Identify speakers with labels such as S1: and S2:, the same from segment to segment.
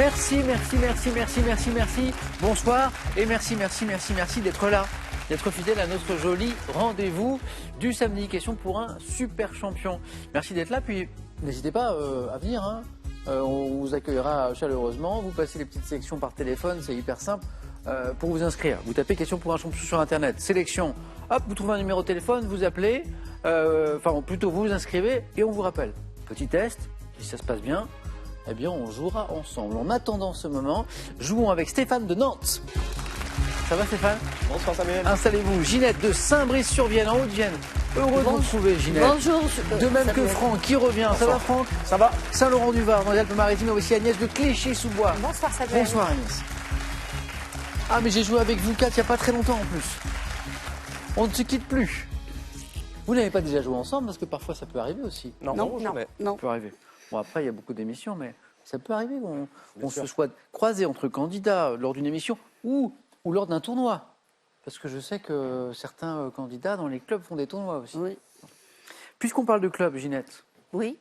S1: Merci. Bonsoir et merci d'être là, d'être fidèle à notre joli rendez-vous du samedi. Question pour un super champion. Merci d'être là, puis n'hésitez pas à venir. On vous accueillera chaleureusement. Vous passez les petites sélections par téléphone, c'est hyper simple. Pour vous inscrire, vous tapez question pour un champion sur internet, sélection, hop, vous trouvez un numéro de téléphone, vous appelez, plutôt vous vous inscrivez et on vous rappelle. Petit test, si ça se passe bien, eh bien on jouera ensemble. En attendant ce moment, jouons avec Stéphane de Nantes. Ça va Stéphane?
S2: Bonsoir Samuel.
S1: Installez-vous. Ginette de Saint-Brice-sur-Vienne, en Haute-Vienne. Heureux de vous retrouver Ginette.
S3: Bonjour.
S1: De même que Franck qui revient.
S2: Bonsoir.
S1: Ça va Franck?
S2: Ça va.
S1: Saint-Laurent-du-Var dans les Alpes-Maritimes, mais aussi Agnès de Clichy-sous-Bois.
S3: Bonsoir Samuel.
S1: Bonsoir Agnès. Ah mais j'ai joué avec vous quatre il n'y a pas très longtemps en plus. On ne se quitte plus. Vous n'avez pas déjà joué ensemble parce que parfois ça peut arriver aussi.
S2: Non, jamais.
S1: Ça peut arriver. Bon après il y a beaucoup d'émissions mais ça peut arriver qu'on se soit croisé entre candidats lors d'une émission ou lors d'un tournoi. Parce que je sais que certains candidats dans les clubs font des tournois aussi.
S3: Oui.
S1: Puisqu'on parle de club, Ginette,
S3: Oui.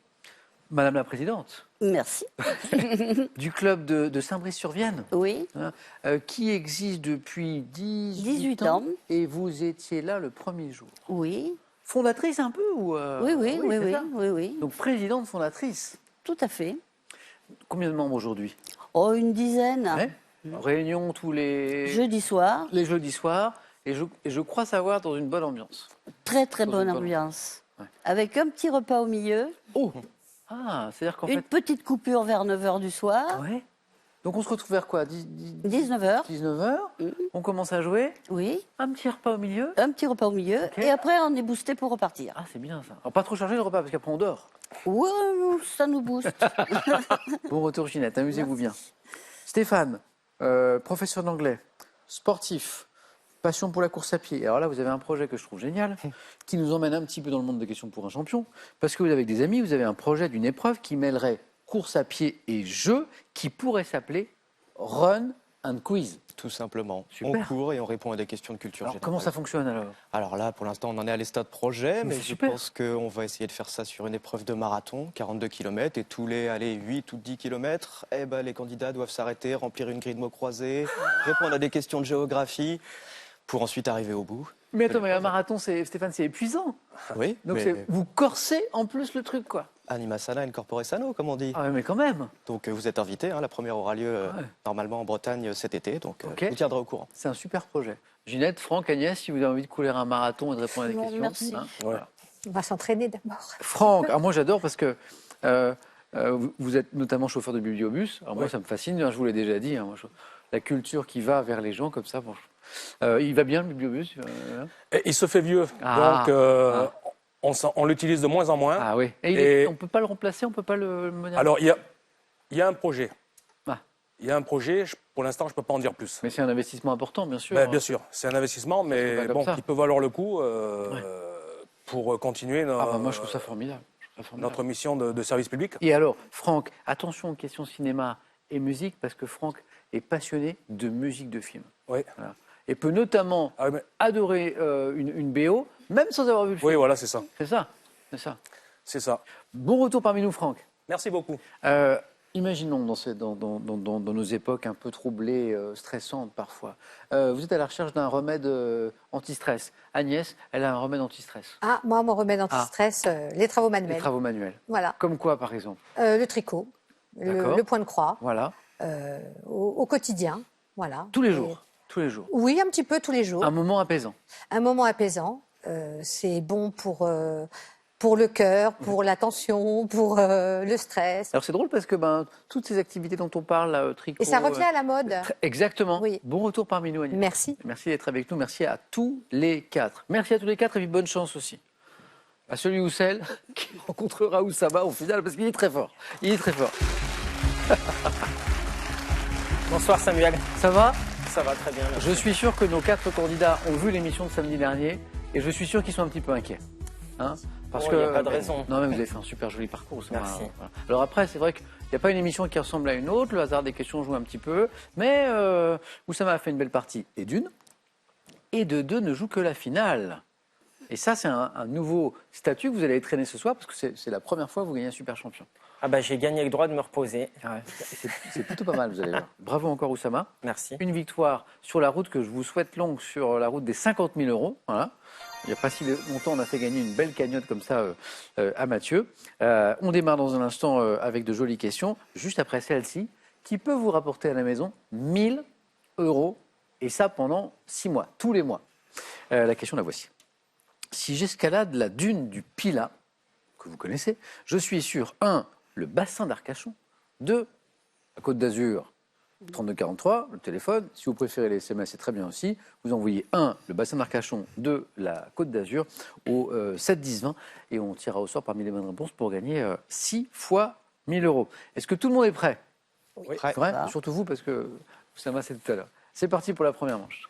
S1: Madame la Présidente
S3: Merci.
S1: du club de Saint-Brice-sur-Vienne,
S3: Oui.
S1: qui existe depuis 18
S3: ans.
S1: et vous étiez là le premier jour.
S3: Oui.
S1: Fondatrice un peu ou c'est ça.
S3: Oui.
S1: Donc présidente fondatrice.
S3: Tout à fait.
S1: Combien de membres aujourd'hui?
S3: Oh, une dizaine.
S1: Ouais. Réunion tous les
S3: Jeudi soir.
S1: les jeudis soirs et je crois savoir dans une bonne ambiance.
S3: Très
S1: Dans
S3: bonne
S1: une bonne
S3: ambiance.
S1: Ouais.
S3: Avec un petit repas au milieu.
S1: Oh. Ah, c'est-à-dire qu'en
S3: Une
S1: fait.
S3: petite coupure vers 9h du soir.
S1: Ouais. Donc on se retrouve vers quoi?
S3: 19h.
S1: 19h. On commence à jouer.
S3: Oui.
S1: Un petit repas au milieu.
S3: Un petit repas au milieu.
S1: Ok.
S3: Et après, on est boosté pour repartir.
S1: Ah, c'est bien ça. Alors pas trop chargé le repas parce qu'après on dort.
S3: Ouais, ça nous booste.
S1: Bon retour Ginette, amusez-vous bien. Stéphane, professeur d'anglais, sportif, passion pour la course à pied. Alors là, vous avez un projet que je trouve génial, qui nous emmène un petit peu dans le monde des questions pour un champion, parce que vous, avec des amis, vous avez un projet d'une épreuve qui mêlerait course à pied et jeu, qui pourrait s'appeler Run and Quiz.
S2: Tout simplement.
S1: Super.
S2: On court et on répond à des questions de culture
S1: Alors
S2: générale.
S1: comment ça fonctionne alors?
S2: Alors là, pour l'instant, on en est à l'état de projet, mais
S1: c'est
S2: je
S1: super.
S2: pense qu'on va essayer de faire ça sur une épreuve de marathon, 42 km, et tous les 8 ou 10 km, les candidats doivent s'arrêter, remplir une grille de mots croisés, répondre à des questions de géographie, pour ensuite arriver au bout.
S1: Mais attends, mais un marathon, Stéphane, c'est épuisant.
S2: Oui,
S1: Donc
S2: mais
S1: vous corsez en plus le truc, quoi.
S2: anima sana in corpore sano, comme on dit.
S1: Ah ouais, mais quand même.
S2: Donc vous êtes invités, la première aura lieu
S1: Ouais.
S2: normalement en Bretagne cet été, donc
S1: Ok.
S2: je vous tiendrai au courant.
S1: C'est un super projet. Ginette, Franck, Agnès, si vous avez envie de couler un marathon et de répondre à des
S3: Non,
S1: questions.
S3: merci.
S1: Voilà.
S4: On va s'entraîner d'abord.
S1: Franck, alors moi j'adore parce que vous êtes notamment chauffeur de bibliobus. Alors moi ça me fascine, je vous l'ai déjà dit. La culture qui va vers les gens comme ça. Bon, il va bien le bibliobus
S5: Et il se fait vieux,
S1: Ah.
S5: donc on l'utilise de moins en moins.
S1: Ah oui.
S5: Et-
S1: On ne peut pas le remplacer, on ne peut pas le moderniser.
S5: Alors il y a un projet.
S1: Ah.
S5: Il y a un projet, pour l'instant je ne peux pas en dire plus.
S1: Mais c'est un investissement important, bien sûr.
S5: Bien sûr, c'est un investissement,
S1: c'est
S5: mais
S1: pas comme
S5: bon,
S1: ça.
S5: qui peut valoir le coup pour continuer
S1: Ah bah moi je trouve ça formidable.
S5: notre mission de service public.
S1: Et alors, Franck, attention aux questions cinéma et musique parce que Franck est passionné de musique de film.
S5: Oui.
S1: Voilà. Et peut notamment
S5: Ah oui, mais-
S1: adorer une BO, même sans avoir vu le film.
S5: oui, voilà, c'est ça.
S1: C'est ça, c'est ça.
S5: C'est ça.
S1: Bon retour parmi nous, Franck.
S5: Merci beaucoup.
S1: Imaginons dans nos époques un peu troublées, stressantes parfois. Vous êtes à la recherche d'un remède anti-stress. Agnès, elle a un remède anti-stress.
S4: Ah, moi, mon remède anti-stress, les travaux
S1: Les
S4: manuels.
S1: travaux manuels.
S4: Voilà.
S1: Comme quoi, par exemple?
S4: Le tricot,
S1: D'accord.
S4: le point de croix,
S1: Voilà.
S4: au quotidien. Voilà.
S1: Tous les
S4: Et-
S1: jours. Tous les jours.
S4: Oui, un petit peu tous les jours.
S1: Un moment apaisant.
S4: Un moment apaisant. C'est bon pour le cœur, pour la tension, pour le stress.
S1: Alors c'est drôle parce que toutes ces activités dont on parle, là, tricot...
S4: Et ça revient à la mode.
S1: Exactement.
S4: Oui.
S1: Bon retour parmi nous, Agnès.
S4: Merci.
S1: Merci d'être avec nous. Merci à tous les quatre. Merci à tous les quatre et puis bonne chance aussi. À celui ou celle qui rencontrera Oussama au final parce qu'il est très fort. Il est très fort.
S6: Bonsoir Samuel,
S1: Ça va?
S6: ça va très bien. merci.
S1: Je suis sûr que nos quatre candidats ont vu l'émission de samedi dernier et je suis sûr qu'ils sont un petit peu inquiets. Hein, parce
S6: Oh,
S1: que
S6: y a pas de raison.
S1: Non mais vous avez fait un super joli parcours. Oussama.
S6: Merci.
S1: Voilà. Alors après c'est vrai qu'il n'y a pas une émission qui ressemble à une autre. Le hasard des questions joue un petit peu, mais Oussama a fait une belle partie et d'une et de deux ne joue que la finale. Et ça, c'est un nouveau statut que vous allez traîner ce soir parce que c'est la première fois que vous gagnez un super champion.
S6: Ah bah j'ai gagné le droit de me reposer.
S1: C'est plutôt pas mal, vous allez voir. Bravo encore, Oussama.
S6: Merci.
S1: Une victoire sur la route que je vous souhaite longue, sur la route des 50 000 €. Voilà. Il n'y a pas si longtemps, on a fait gagner une belle cagnotte comme ça à Mathieu. On démarre dans un instant avec de jolies questions, juste après celle-ci, qui peut vous rapporter à la maison 1 000 €, et ça pendant 6 mois, tous les mois. La question, la voici. Si j'escalade la dune du Pilat, que vous connaissez, je suis sur 1, le bassin d'Arcachon, 2, la Côte d'Azur, 3243, le téléphone. Si vous préférez les SMS, c'est très bien aussi. Vous envoyez 1, le bassin d'Arcachon, 2, la Côte d'Azur, au 7 10 20, et on tirera au sort parmi les bonnes réponses pour gagner 6 fois 1 000 €. Est-ce que tout le monde est prêt?
S2: Oui.
S1: Prêt. Surtout vous, parce que ça m'a c'est tout à l'heure. C'est parti pour la première manche.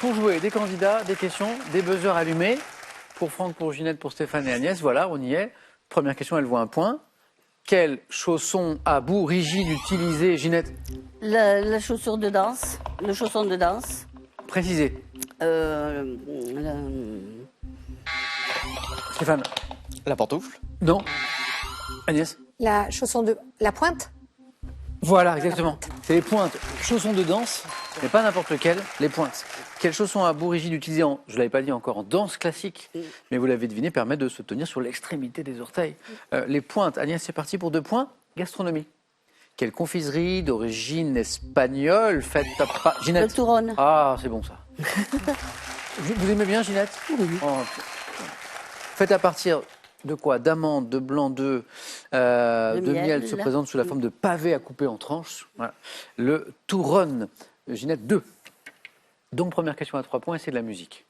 S1: Pour jouer, des candidats, des questions, des buzzers allumés. Pour Franck, pour Ginette, pour Stéphane et Agnès, voilà, on y est. Première question, elle vaut 1 point. Quel chausson à bout rigide utilisé, Ginette?
S3: La chaussure de danse. Le chausson de danse.
S1: Précisez. Stéphane?
S2: La pantoufle.
S1: Non. Agnès?
S4: La chausson de... La pointe?
S1: Voilà, exactement. C'est les pointes. Chaussons de danse, mais pas n'importe lequel, les pointes. Quel chausson à bout rigide utilisé en, je ne l'avais pas dit encore, en danse classique, mais vous l'avez deviné, permet de se tenir sur l'extrémité des orteils. Les pointes, Agnès, c'est parti pour 2 points. Gastronomie. Quelle confiserie d'origine espagnole faite à...
S3: Le
S1: Ginette?
S3: touron.
S1: Ah, c'est bon ça. Vous aimez bien, Ginette?
S3: Oui.
S1: Oh, faites à partir de quoi? D'amandes, de blanc d'œuf, de miel se présente sous la forme de pavés à couper en tranches. Voilà. Le touron. Ginette, 2. Donc, première question à 3 points, c'est de la musique.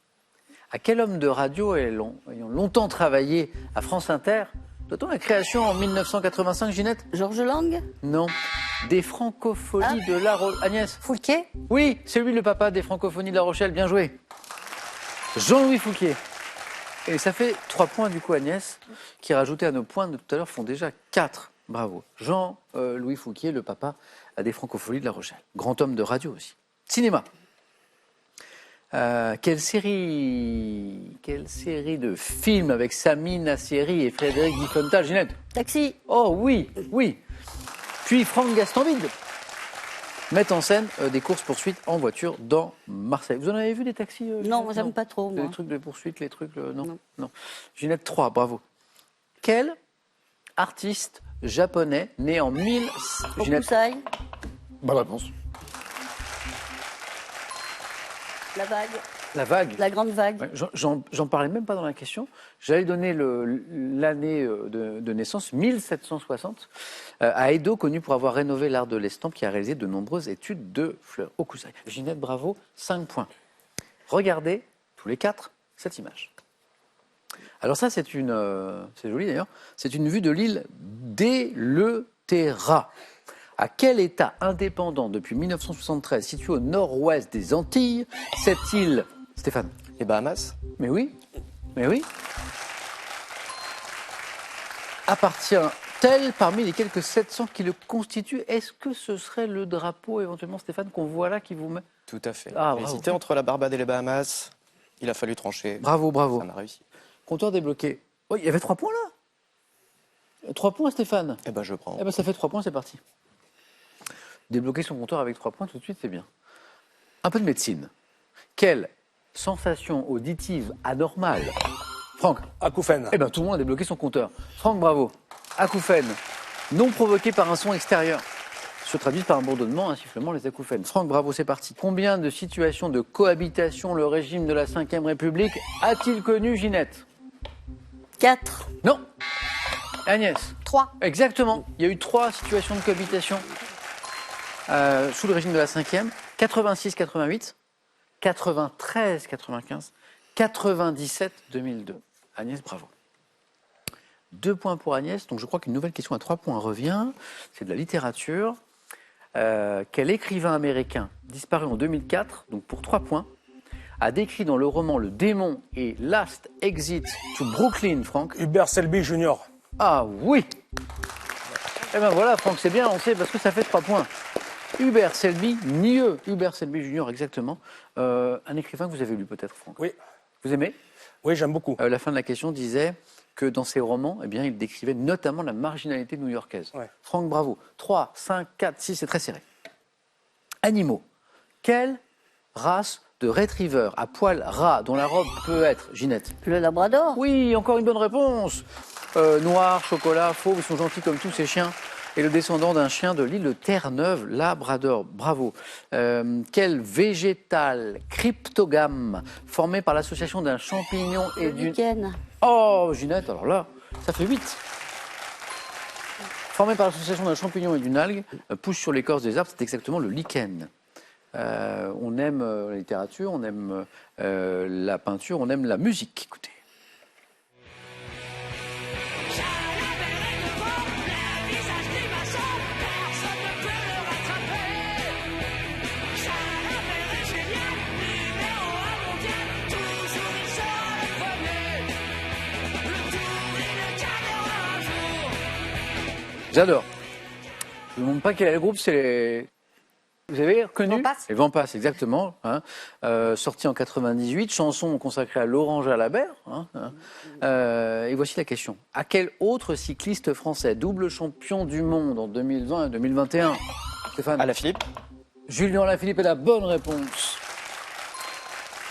S1: À quel homme de radio ayant longtemps travaillé à France Inter doit-on la création en 1985, Ginette?
S3: Georges Lang.
S1: Non. Des francophonies de La Rochelle. Agnès?
S4: Foulquier?
S1: Oui, c'est lui le papa des francophonies de La Rochelle. Bien joué. Jean-Louis Foulquier. Et ça fait 3 points du coup, Agnès, qui rajoutés à nos points de tout à l'heure font déjà 4. Bravo. Jean-Louis Foulquier, le papa des francophonies de La Rochelle. Grand homme de radio aussi. Cinéma. Quelle série de films avec Sami Nasseri et Frédéric Diffenthal, Ginette?
S3: Taxi.
S1: Oh oui, oui. Puis Franck Gastambide mettent en scène des courses-poursuites en voiture dans Marseille. Vous en avez vu des taxis
S3: Non, moi, j'aime pas trop, moi.
S1: Les trucs de poursuite, les trucs... Non. Ginette, 3, bravo. Quel artiste japonais né en 1000...
S3: Hokusai.
S1: Bonne réponse.
S3: La vague.
S1: La vague.
S3: La grande vague.
S1: Ouais, j'en parlais même pas dans la question. J'allais donner l'année de naissance, 1760, à Edo, connu pour avoir rénové l'art de l'estampe, qui a réalisé de nombreuses études de fleurs. Hokusai. Ginette, bravo, 5 points. Regardez, tous les 4, cette image. Alors ça, c'est joli d'ailleurs, c'est une vue de l'île d'Eleuthera. À quel État indépendant depuis 1973, situé au nord-ouest des Antilles, cette île, Stéphane?
S2: Les Bahamas.
S1: Mais oui. Appartient-elle parmi les quelques 700 qui le constituent? Est-ce que ce serait le drapeau, éventuellement, Stéphane, qu'on voit là, qui vous met?
S2: Tout à fait.
S1: Ah,
S2: J'ai
S1: bravo.
S2: hésité entre la Barbade et les Bahamas. Il a fallu trancher.
S1: Bravo.
S2: Ça m'a réussi.
S1: Compteur débloqué. Oh, il y avait 3 points là. 3 points, Stéphane.
S2: Eh ben, je prends.
S1: Eh ben, ça fait 3 points, c'est parti. Débloquer son compteur avec 3 points tout de suite, c'est bien. Un peu de médecine. Quelle sensation auditive anormale? Franck?
S5: Acouphène.
S1: Eh bien, tout le monde a débloqué son compteur. Franck, bravo. Acouphène, non provoqué par un son extérieur, se traduisent par un bourdonnement, un sifflement, les acouphènes. Franck, bravo, c'est parti. Combien de situations de cohabitation le régime de la Ve République a-t-il connu, Ginette?
S3: 4.
S1: Non. Agnès?
S4: 3.
S1: Exactement. Il y a eu 3 situations de cohabitation sous le régime de la 5e. 86-88, 93-95, 97-2002. Agnès, bravo. 2 points pour Agnès. Donc je crois qu'une nouvelle question à 3 points revient. C'est de la littérature. Quel écrivain américain, disparu en 2004, donc pour 3 points, a décrit dans le roman Le Démon et Last Exit to Brooklyn, Franck?
S5: Hubert Selby Jr.
S1: Ah oui. Eh bien voilà, Franck, c'est bien, on sait, parce que ça fait 3 points. Hubert Selby, Nieux. Hubert Selby Junior, exactement. Un écrivain que vous avez lu peut-être, Franck.
S5: Oui.
S1: Vous aimez?
S5: Oui, j'aime beaucoup.
S1: La fin de la question disait que dans ses romans, eh bien, il décrivait notamment la marginalité new-yorkaise.
S5: Ouais.
S1: Franck, bravo. 3, 5, 4, 6, c'est très serré. Animaux. Quelle race de retriever à poil ras dont la robe peut être, Ginette?
S3: Le labrador.
S1: Oui, encore une bonne réponse. Noir, chocolat, fauve, ils sont gentils comme tous ces chiens. Et le descendant d'un chien de l'île de Terre-Neuve, Labrador. Bravo. Quel végétal cryptogame formé par l'association d'un champignon et
S3: Le
S1: d'une...
S3: lichen.
S1: Oh, Ginette, alors là, ça fait 8. Formé par l'association d'un champignon et d'une algue, pousse sur l'écorce des arbres, c'est exactement le lichen. On aime la littérature, on aime la peinture, on aime la musique. Écoutez. J'adore. Je ne vous montre pas quel est le groupe, c'est les... Vous avez reconnu?
S4: Vampas.
S1: Les Vampas, exactement. Hein. Sorti en 98, chanson consacrée à Laurent Jalabert. Hein, et voici la question. À quel autre cycliste français, double champion du monde en 2020 et 2021, Stéphane?
S2: Alaphilippe.
S1: Julien Alaphilippe est la bonne réponse.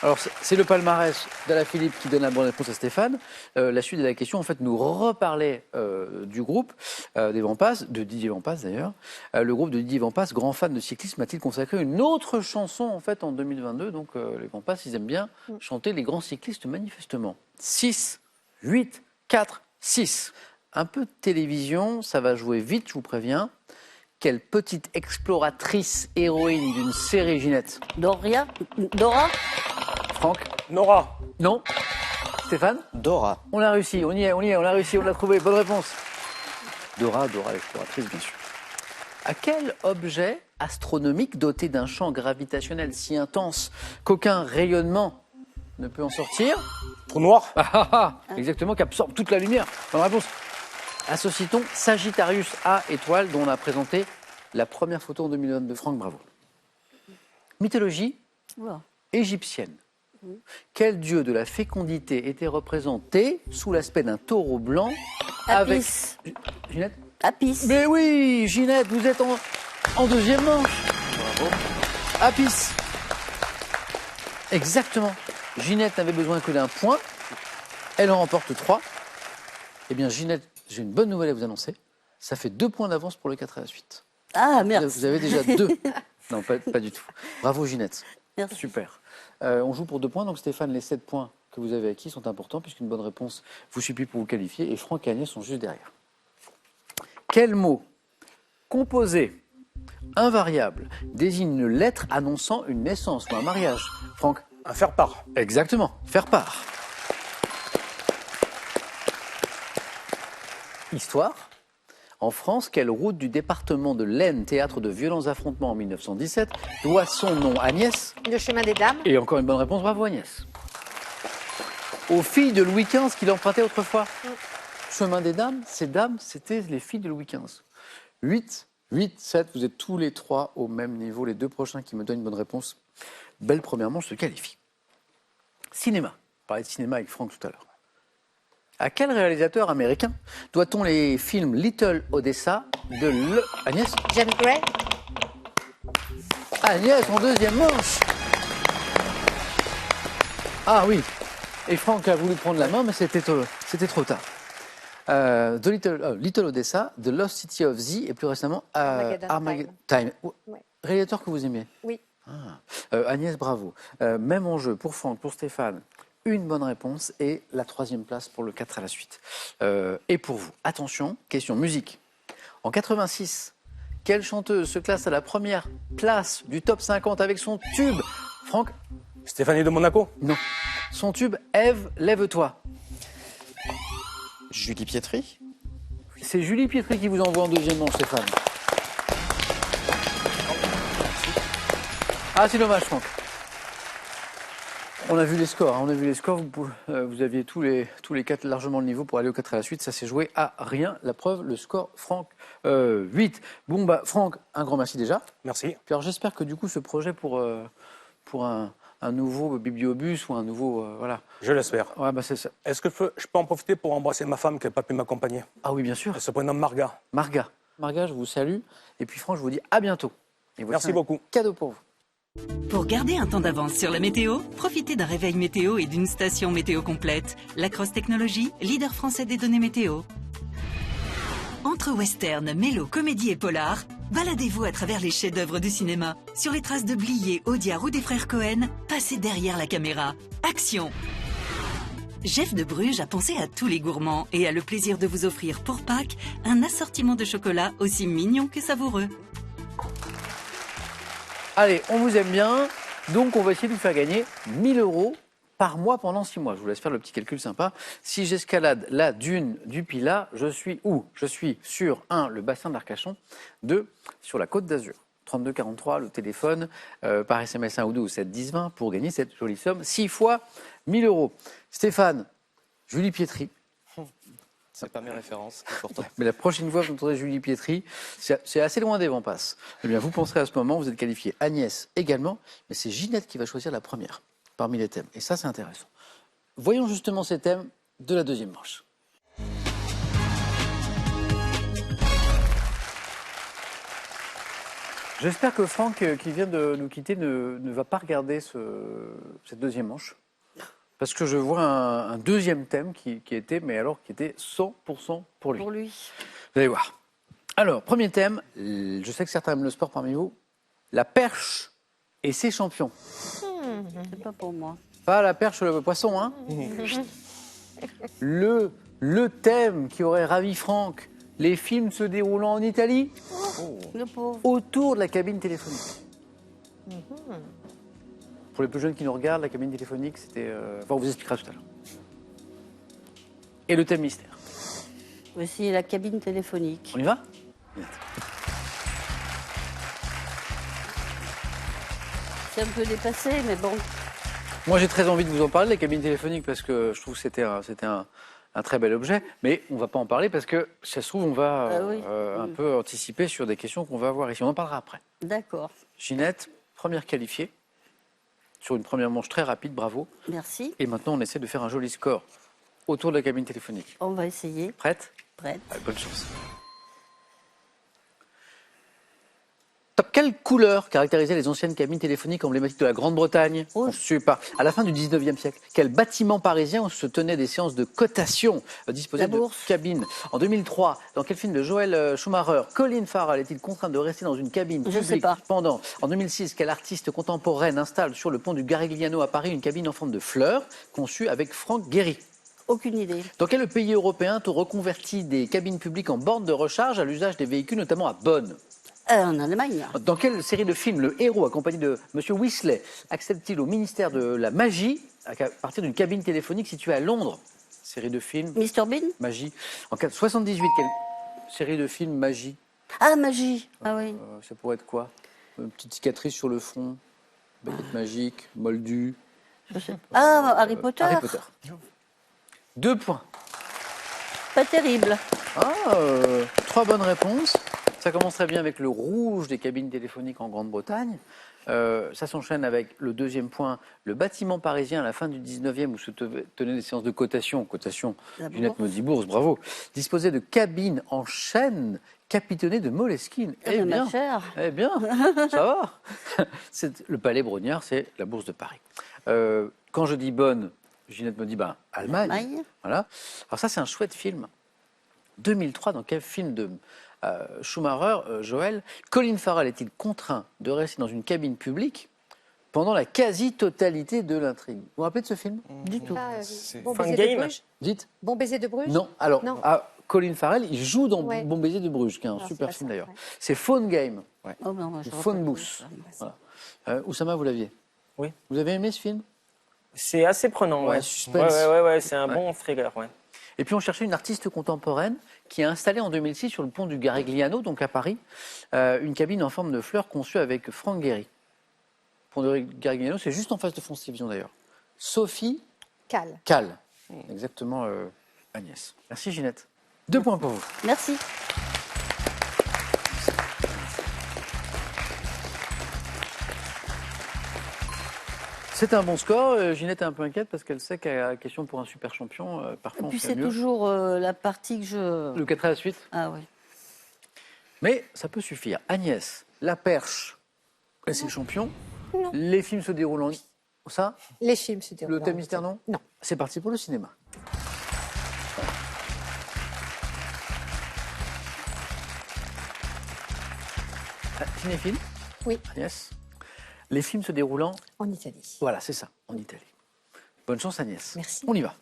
S1: Alors, c'est le palmarès d'Alaphilippe qui donne la bonne réponse à Stéphane. La suite de la question, en fait, nous reparlait du groupe des Vampas, de Didier Vampas d'ailleurs. Le groupe de Didier Vampas, grand fan de cyclisme, a-t-il consacré une autre chanson, en fait, en 2022. Donc, les Vampas, ils aiment bien chanter les grands cyclistes, manifestement. 6, 8, 4, 6. Un peu de télévision, ça va jouer vite, je vous préviens. Quelle petite exploratrice héroïne d'une série, Ginette?
S3: Doria. Dora.
S1: Franck?
S5: Nora.
S1: Non? Stéphane?
S2: Dora.
S1: On l'a réussi, on y est, on l'a réussi, on l'a trouvé. Bonne réponse. Dora l'exploratrice, bien sûr. À quel objet astronomique doté d'un champ gravitationnel si intense qu'aucun rayonnement ne peut en sortir?
S5: Trou noir.
S1: Exactement, qui absorbe toute la lumière. Bonne réponse. Associe-t-on Sagittarius A étoile, dont on a présenté la première photo en 2022. Franck, bravo. Mythologie
S3: Oula.
S1: égyptienne. Quel dieu de la fécondité était représenté sous l'aspect d'un taureau blanc avec...
S3: Apis.
S1: Ginette?
S3: Apis.
S1: Mais oui, Ginette, vous êtes en deuxième manche. Bravo. Apis. Exactement. Ginette n'avait besoin que d'un point. Elle en remporte 3. Eh bien, Ginette, j'ai une bonne nouvelle à vous annoncer. Ça fait 2 points d'avance pour le 4 à la suite.
S3: Ah, merci.
S1: Vous avez déjà 2. Non, pas du tout. Bravo, Ginette.
S3: Merci.
S1: Super. On joue pour 2 points, donc Stéphane, les 7 points que vous avez acquis sont importants puisqu'une bonne réponse vous suffit pour vous qualifier et Franck et Agnès sont juste derrière. Quel mot composé invariable désigne une lettre annonçant une naissance ou un mariage? Franck?
S5: Un faire-part.
S1: Exactement, faire part. Histoire. En France, quelle route du département de l'Aisne, théâtre de violents affrontements en 1917, doit son nom à Agnès?
S4: Le chemin des dames.
S1: Et encore une bonne réponse, bravo Agnès. Aux filles de Louis XV qu'il empruntait autrefois. Chemin des dames, ces dames, c'était les filles de Louis XV. 8, 7, vous êtes tous les 3 au même niveau. Les 2 prochains qui me donnent une bonne réponse. Belle première manche, se qualifie. Cinéma. On parlait de cinéma avec Franck tout à l'heure. À quel réalisateur américain doit-on les films Little Odessa de Agnès?
S4: James Gray.
S1: Agnès en deuxième manche. Ah oui. Et Franck a voulu prendre la main, mais c'était trop tard. Little Odessa, The Lost City of Z et plus récemment Armageddon Time.
S4: Ouais.
S1: Réalisateur que vous aimiez?
S4: Oui.
S1: Agnès, bravo. Même enjeu pour Franck, pour Stéphane. Une bonne réponse et la 3e place pour le 4 à la suite. Et pour vous, attention, question musique. En 86, quelle chanteuse se classe à la première place du top 50 avec son tube? Franck?
S5: Stéphanie de Monaco.
S1: Non. Son tube, Ève, lève-toi.
S2: Julie Pietri.
S1: C'est Julie Pietri qui vous envoie en deuxième manche, Stéphane. Ah, c'est dommage, Franck. On a vu les scores, hein, on a vu les scores. Vous aviez tous les 4 largement le niveau pour aller aux 4 à la suite. Ça s'est joué à rien. La preuve, le score, Franck, 8. Bon, bah, Franck, un grand merci déjà.
S5: Merci.
S1: Puis alors, j'espère que du coup, ce projet pour un nouveau bibliobus ou un nouveau. Voilà.
S5: Je l'espère.
S1: Ouais, bah, c'est ça.
S5: Est-ce que je peux en profiter pour embrasser ma femme qui n'a pas pu m'accompagner?
S1: Ah oui, bien sûr.
S5: Elle se prénomme Marga.
S1: Marga, je vous salue. Et puis, Franck, je vous dis à bientôt. Et voici
S5: Merci
S1: un
S5: beaucoup.
S1: Cadeau pour vous.
S7: Pour garder un temps d'avance sur la météo, profitez d'un réveil météo et d'une station météo complète. Lacrosse Technologies, leader français des données météo. Entre western, mélo, comédie et polar, baladez-vous à travers les chefs-d'œuvre du cinéma. Sur les traces de Blier, Audiard ou des frères Cohen, passez derrière la caméra. Action! Jeff de Bruges a pensé à tous les gourmands et a le plaisir de vous offrir pour Pâques un assortiment de chocolat aussi mignon que savoureux.
S1: Allez, on vous aime bien. Donc, on va essayer de vous faire gagner 1 000 € par mois pendant 6 mois. Je vous laisse faire le petit calcul sympa. Si j'escalade la dune du Pilat, je suis où? Je suis sur 1, le bassin d'Arcachon, 2, sur la Côte d'Azur. 32 43, le téléphone, par SMS 1 ou 2 ou 7 10 20 pour gagner cette jolie somme. 6 fois 1 000 €. Stéphane, Julie Pietri.
S2: C'est pas mes références, pourtant.
S1: Mais la prochaine fois que vous entendrez Julie Pietri, c'est assez loin des vents passes. Eh bien, vous penserez à ce moment, vous êtes qualifié. Agnès également, mais c'est Ginette qui va choisir la première parmi les thèmes. Et ça, c'est intéressant. Voyons justement ces thèmes de la deuxième manche. J'espère que Franck, qui vient de nous quitter, ne va pas regarder cette deuxième manche. Parce que je vois un deuxième thème qui était 100% pour lui.
S3: Pour lui.
S1: Vous allez voir. Alors, premier thème, je sais que certains aiment le sport parmi vous, la perche et ses champions.
S3: C'est pas pour moi.
S1: Pas la perche, le poisson, hein. Le thème qui aurait ravi Franck, les films se déroulant en Italie,
S3: Le pauvre.
S1: autour de la cabine téléphonique. Pour les plus jeunes qui nous regardent, la cabine téléphonique, c'était... Enfin, on vous expliquera tout à l'heure. Et le thème mystère.
S3: Voici la cabine téléphonique.
S1: On y va?
S3: C'est un peu dépassé, mais bon.
S1: Moi, j'ai très envie de vous en parler, la cabine téléphonique, parce que je trouve que c'était un très bel objet. Mais on ne va pas en parler parce que, si ça se trouve, on va un peu anticiper sur des questions qu'on va avoir ici. On en parlera après.
S3: D'accord.
S1: Ginette, première qualifiée, sur une première manche très rapide, bravo.
S3: Merci.
S1: Et maintenant, on essaie de faire un joli score autour de la cabine téléphonique.
S3: On va essayer.
S1: Prête?
S3: Prête.
S1: Allez, bonne chance. Top. Quelle couleur caractérisait les anciennes cabines téléphoniques emblématiques de la Grande-Bretagne? Conçues par, à la fin du 19e siècle. Quel bâtiment parisien où se tenaient des séances de cotation disposées de cabines? En 2003, dans quel film de Joël Schumacher, Colin Farrell est-il contraint de rester dans une cabine
S3: Je sais
S1: publique
S3: pas.
S1: pendant? En 2006, quelle artiste contemporaine installe sur le pont du Garigliano à Paris une cabine en forme de fleur conçue avec Franck Gehry?
S3: Aucune idée.
S1: Dans quel pays européen on reconvertit des cabines publiques en bornes de recharge à l'usage des véhicules, notamment à Bonn?
S3: En Allemagne.
S1: Dans quelle série de films le héros, accompagné de Monsieur Weasley, accède-t-il au ministère de la magie à partir d'une cabine téléphonique située à Londres? Série de films.
S3: Mr Bean.
S1: Magie. En 78, quelle série de films magie?
S3: Ah, magie. Ah oui.
S1: Ça pourrait être quoi? Une petite cicatrice sur le front, baguette magique, moldu.
S3: Je sais pas. Ah, Harry Potter.
S1: Harry Potter. 2 points.
S3: Pas terrible.
S1: 3 bonnes réponses. Ça commence très bien avec le rouge des cabines téléphoniques en Grande-Bretagne. Ça s'enchaîne avec le deuxième point, le bâtiment parisien à la fin du 19e où se tenaient des séances de cotation. Cotation, Ginette me dit bourse, bravo. Disposait de cabines en chêne capitonnées de Moleskine. Eh bien, ça va. Le Palais Brognard, c'est la Bourse de Paris. Quand je dis bonne, Ginette me dit Allemagne. Voilà. Alors ça, c'est un chouette film. 2003, dans quel film de Schumacher, Joël, Colin Farrell est-il contraint de rester dans une cabine publique pendant la quasi-totalité de l'intrigue? Vous vous rappelez de ce film?
S3: Du tout.
S4: Bon
S6: Fun
S4: baiser
S6: game.
S4: de Bruges.
S1: Dites.
S4: Bon baiser de Bruges.
S1: Non, alors,
S4: Non.
S1: Colin Farrell, il joue dans
S4: Ouais.
S1: Bon baiser de Bruges, qui est un
S4: Non,
S1: super
S4: c'est pas
S1: film
S4: ça,
S1: d'ailleurs.
S4: ouais.
S1: C'est Phone Game,
S3: Oh, non, moi, je
S1: Phone
S3: rappelle
S1: Booth.
S3: pas.
S1: Voilà. Oussama, vous l'aviez?
S6: Oui.
S1: Vous avez aimé ce film?
S6: C'est assez prenant,
S1: Ouais,
S6: ouais.
S1: suspense.
S6: Ouais, c'est un
S1: Ouais.
S6: bon thriller, ouais.
S1: Et puis on cherchait une artiste contemporaine qui a installé en 2006 sur le pont du Garigliano, donc à Paris, une cabine en forme de fleur conçue avec Franck Gehry. Le pont de Garigliano, c'est juste en face de France Télévisions d'ailleurs. Sophie
S4: Cal.
S1: Cal. Exactement, Agnès. Merci Ginette. 2 points pour vous.
S3: Merci.
S1: C'est un bon score. Ginette est un peu inquiète parce qu'elle sait qu'à la question pour un super champion,
S3: Et
S1: parfois on
S3: puis
S1: fait
S3: c'est
S1: mieux.
S3: toujours la partie que je...
S1: Le 4 à la suite.
S3: Ah oui.
S1: Mais ça peut suffire. Agnès, la perche, et c'est le champion.
S4: Non.
S1: Les films se déroulent en... Ça,
S4: Les films se déroulent.
S1: le thème mystère, non?
S4: Non.
S1: C'est parti pour le cinéma. Cinéphile?
S4: Oui.
S1: Agnès. Les films se déroulant,
S4: En Italie.
S1: voilà, c'est ça, en Italie. Bonne chance Agnès.
S4: Merci.
S1: On y va.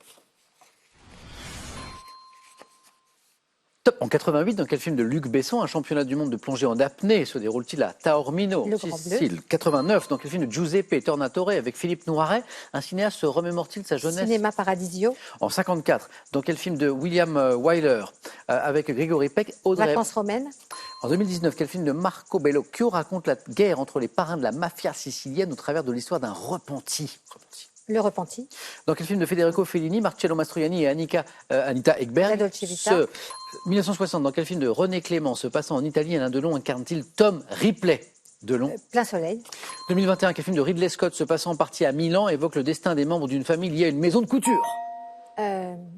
S1: Top. En 88, dans quel film de Luc Besson, un championnat du monde de plongée en apnée se déroule-t-il à Taormino,
S4: Le Grand
S1: Sicile? 89, dans quel film de Giuseppe Tornatore avec Philippe Noiret, un cinéaste se remémore-t-il de sa jeunesse?
S4: Cinéma Paradisio.
S1: En 54, dans quel film de William Wyler avec Grégory Peck, Audrey?
S4: Vacances romaines.
S1: En 2019, quel film de Marco Bellocchio raconte la guerre entre les parrains de la mafia sicilienne au travers de l'histoire d'un repenti?
S4: Le Repenti.
S1: Dans quel film de Federico Fellini, Marcello Mastroianni et Anita Ekberg?
S4: La Dolce Vita.
S1: 1960, dans quel film de René Clément se passant en Italie, Alain Delon incarne-t-il Tom Ripley? Delon.
S4: Plein soleil.
S1: 2021, quel film de Ridley Scott se passant en partie à Milan évoque le destin des membres d'une famille liée à une maison de couture?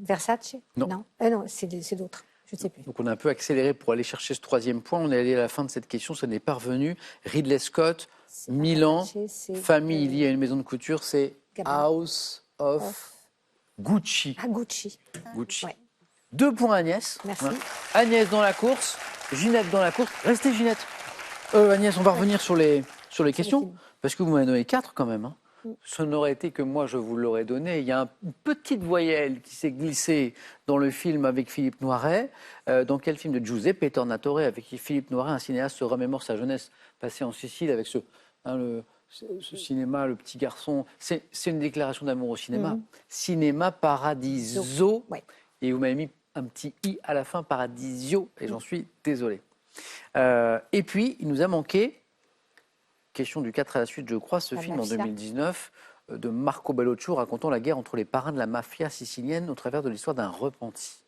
S4: Versace.
S1: Non.
S4: Non, c'est d'autres. Je ne sais plus.
S1: Donc on a un peu accéléré pour aller chercher ce 3e point. On est allé à la fin de cette question, ça n'est pas revenu. Ridley Scott,
S4: C'est
S1: Milan,
S4: Versace, c'est,
S1: famille liée à une maison de couture, c'est
S4: Gabbana.
S1: House of Gucci.
S4: À Gucci.
S1: Gucci.
S4: Ouais.
S1: 2 points Agnès.
S4: Merci.
S1: Ouais. Agnès dans la course, Ginette dans la course. Restez Ginette. Agnès, on va revenir sur les questions,
S4: films.
S1: parce que vous m'en avez 4 quand même. Hein. Ce n'aurait été que moi, je vous l'aurais donné. Il y a une petite voyelle qui s'est glissée dans le film avec Philippe Noiret. Dans quel film de Giuseppe Tornatore avec Philippe Noiret, un cinéaste se remémore sa jeunesse passée en Sicile avec ce cinéma, le petit garçon. C'est une déclaration d'amour au cinéma. Cinéma Paradiso.
S4: Ouais.
S1: Et vous m'avez mis un petit i à la fin, Paradisio, et j'en suis désolé. Et puis, il nous a manqué, question du 4 à la suite, je crois, ce
S4: La
S1: film
S4: mafia.
S1: en 2019 de Marco Bellocchio racontant la guerre entre les parrains de la mafia sicilienne au travers de l'histoire d'un repenti.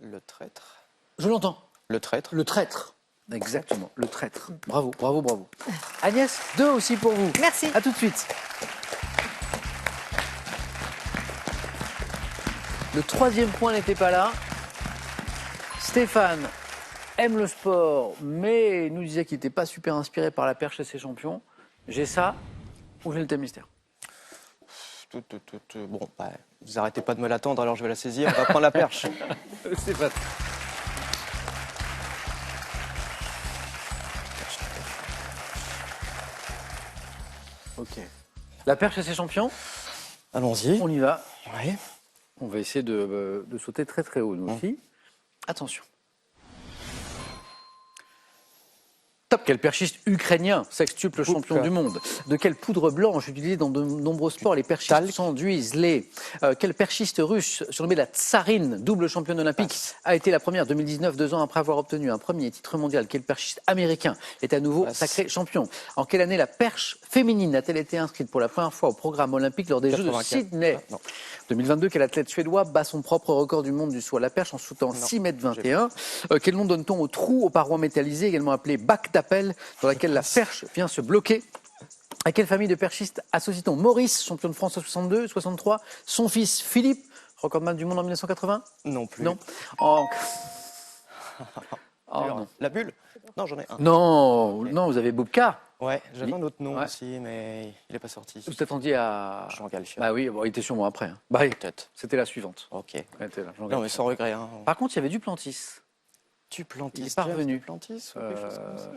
S2: Le traître.
S1: Je l'entends.
S2: Le traître.
S1: Le traître. Exactement, le traître. Bravo, bravo, bravo. Agnès, 2 aussi pour vous.
S4: Merci.
S1: À tout de suite. Le 3e point n'était pas là. Stéphane aime le sport, mais nous disait qu'il n'était pas super inspiré par la perche et ses champions. J'ai ça ou j'ai le thème mystère?
S2: Bon, bah, vous arrêtez pas de me l'attendre, alors je vais la saisir. On va prendre la perche.
S1: Stéphane. Ok. La perche et ses champions,
S2: Allons-y.
S1: on y va.
S2: Ouais.
S1: On va essayer de sauter très très haut, nous aussi. Attention. Top. Quel perchiste ukrainien, sextuple champion du monde? De quelle poudre blanche utilisée dans de nombreux sports les perchistes s'enduisent les Quel perchiste russe, surnommé la Tsarine, double championne olympique, a été la première 2019, 2 ans après avoir obtenu un premier titre mondial? Quel perchiste américain est à nouveau sacré champion? En quelle année la perche féminine a-t-elle été inscrite pour la première fois au programme olympique lors des Jeux de
S2: 84.
S1: Sydney? 2022, quel athlète suédois bat son propre record du monde du saut à la perche en sautant 6 mètres 21? Quel nom donne-t-on au trou aux parois métallisées, également appelé bac d'appel, dans laquelle la perche vient se bloquer? À quelle famille de perchistes associe-t-on Maurice, champion de France 62, 63, son fils Philippe, recordman du monde en 1980?
S2: Non plus.
S1: Non. Non.
S2: La bulle? Non, j'en ai un.
S1: Non, non, vous avez Boubka.
S2: Ouais, j'avais un autre nom
S1: Ouais.
S2: aussi, mais il n'est pas sorti.
S1: Vous attendiez à...
S2: Jean Galchia.
S1: Bah oui, bon, il était sur moi après. Hein. Bah oui,
S2: Peut-être.
S1: c'était la suivante.
S2: Ok.
S1: Elle était là, Jean
S2: Non,
S1: Galchia.
S2: mais sans regret. Hein.
S1: Par contre, il y avait Duplantis.
S2: Duplantis.
S1: Il est pas revenu.
S2: Duplantis ou quelque chose comme ça.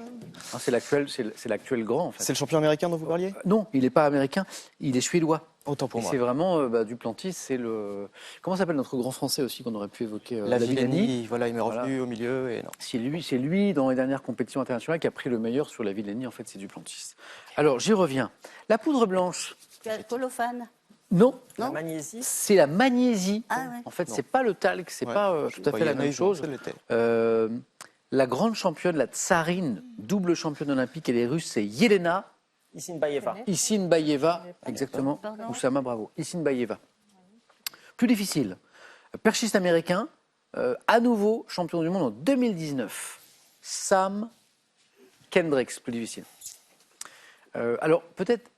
S1: Ah, c'est l'actuel grand, en fait.
S2: C'est le champion américain dont vous parliez?
S1: Non, il n'est pas américain, il est suédois.
S2: Autant pour
S1: Et
S2: moi.
S1: c'est vraiment Duplantis, c'est le... Comment s'appelle notre grand français aussi qu'on aurait pu évoquer?
S2: La Villenie, voilà, il m'est revenu au milieu et non.
S1: C'est lui, dans les dernières compétitions internationales, qui a pris le meilleur sur la Villenie. En fait, c'est Duplantis. Alors, j'y reviens. La poudre blanche,
S3: Colophane.
S1: non,
S6: La magnésie.
S1: c'est la magnésie.
S3: Ah ouais.
S1: En fait,
S2: Non.
S1: c'est pas le talc, c'est
S2: Ouais.
S1: pas tout à fait la même chose. La grande championne, la Tsarine, double championne olympique, elle est russe, c'est Yelena
S6: Issine Bayeva.
S1: Issine Bayeva, exactement.
S3: Pardon.
S1: Oussama, bravo. Issine Bayeva. Plus difficile. Perchiste américain, à nouveau champion du monde en 2019. Sam Kendricks, plus difficile. Alors, peut-être,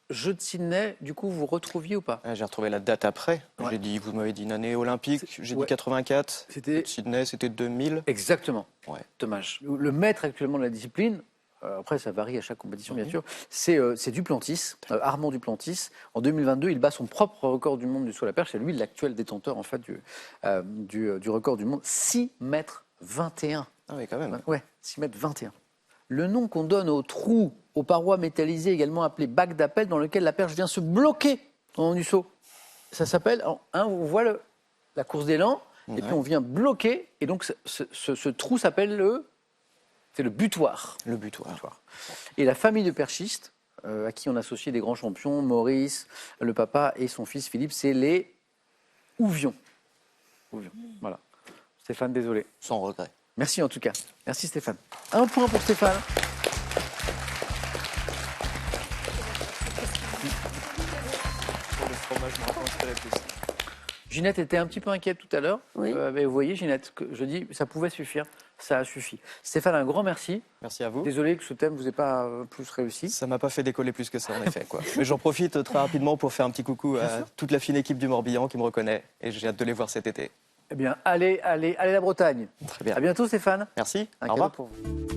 S1: jeu de Sydney, du coup, vous retrouviez ou pas?
S2: J'ai retrouvé la date après.
S1: Ouais.
S2: Vous m'avez dit une année olympique. J'ai
S1: ouais.
S2: dit 84.
S1: C'était-
S2: Sydney, c'était 2000.
S1: Exactement.
S2: Ouais.
S1: Dommage. Le maître actuellement de la discipline, après ça varie à chaque compétition bien sûr, c'est Duplantis, Armand Duplantis. En 2022, il bat son propre record du monde du saut à la perche. C'est lui l'actuel détenteur en fait du record du monde. 6 mètres 21.
S2: Ah oui, quand même.
S1: Ouais, 6 mètres 21. Le nom qu'on donne aux trous, aux parois métallisées, également appelé bac d'appel, dans lequel la perche vient se bloquer au moment du saut. Ça s'appelle, on voit la course d'élan, et puis on vient bloquer, et donc ce trou s'appelle c'est le butoir.
S2: Le butoir.
S1: Et la famille de perchistes, à qui on associe des grands champions, Maurice, le papa et son fils Philippe, c'est les Ouvions. Voilà. Stéphane, désolé.
S2: Sans regret.
S1: Merci en tout cas. Merci Stéphane. Un point pour Stéphane. Ginette était un petit peu inquiète tout à l'heure.
S3: Oui.
S1: Mais vous voyez, Ginette, que je dis, ça pouvait suffire. Ça a suffi. Stéphane, un grand merci.
S2: Merci à vous.
S1: Désolé que ce thème vous ait pas plus réussi.
S2: Ça m'a pas fait décoller plus que ça, en effet. Quoi. Mais j'en profite très rapidement pour faire un petit coucou à toute la fine équipe du Morbihan qui me reconnaît. Et j'ai hâte de les voir cet été.
S1: Eh bien, allez la Bretagne.
S2: Très bien.
S1: À bientôt Stéphane.
S2: Merci.
S1: Un
S2: Au
S1: cadeau
S2: revoir.
S1: pour vous.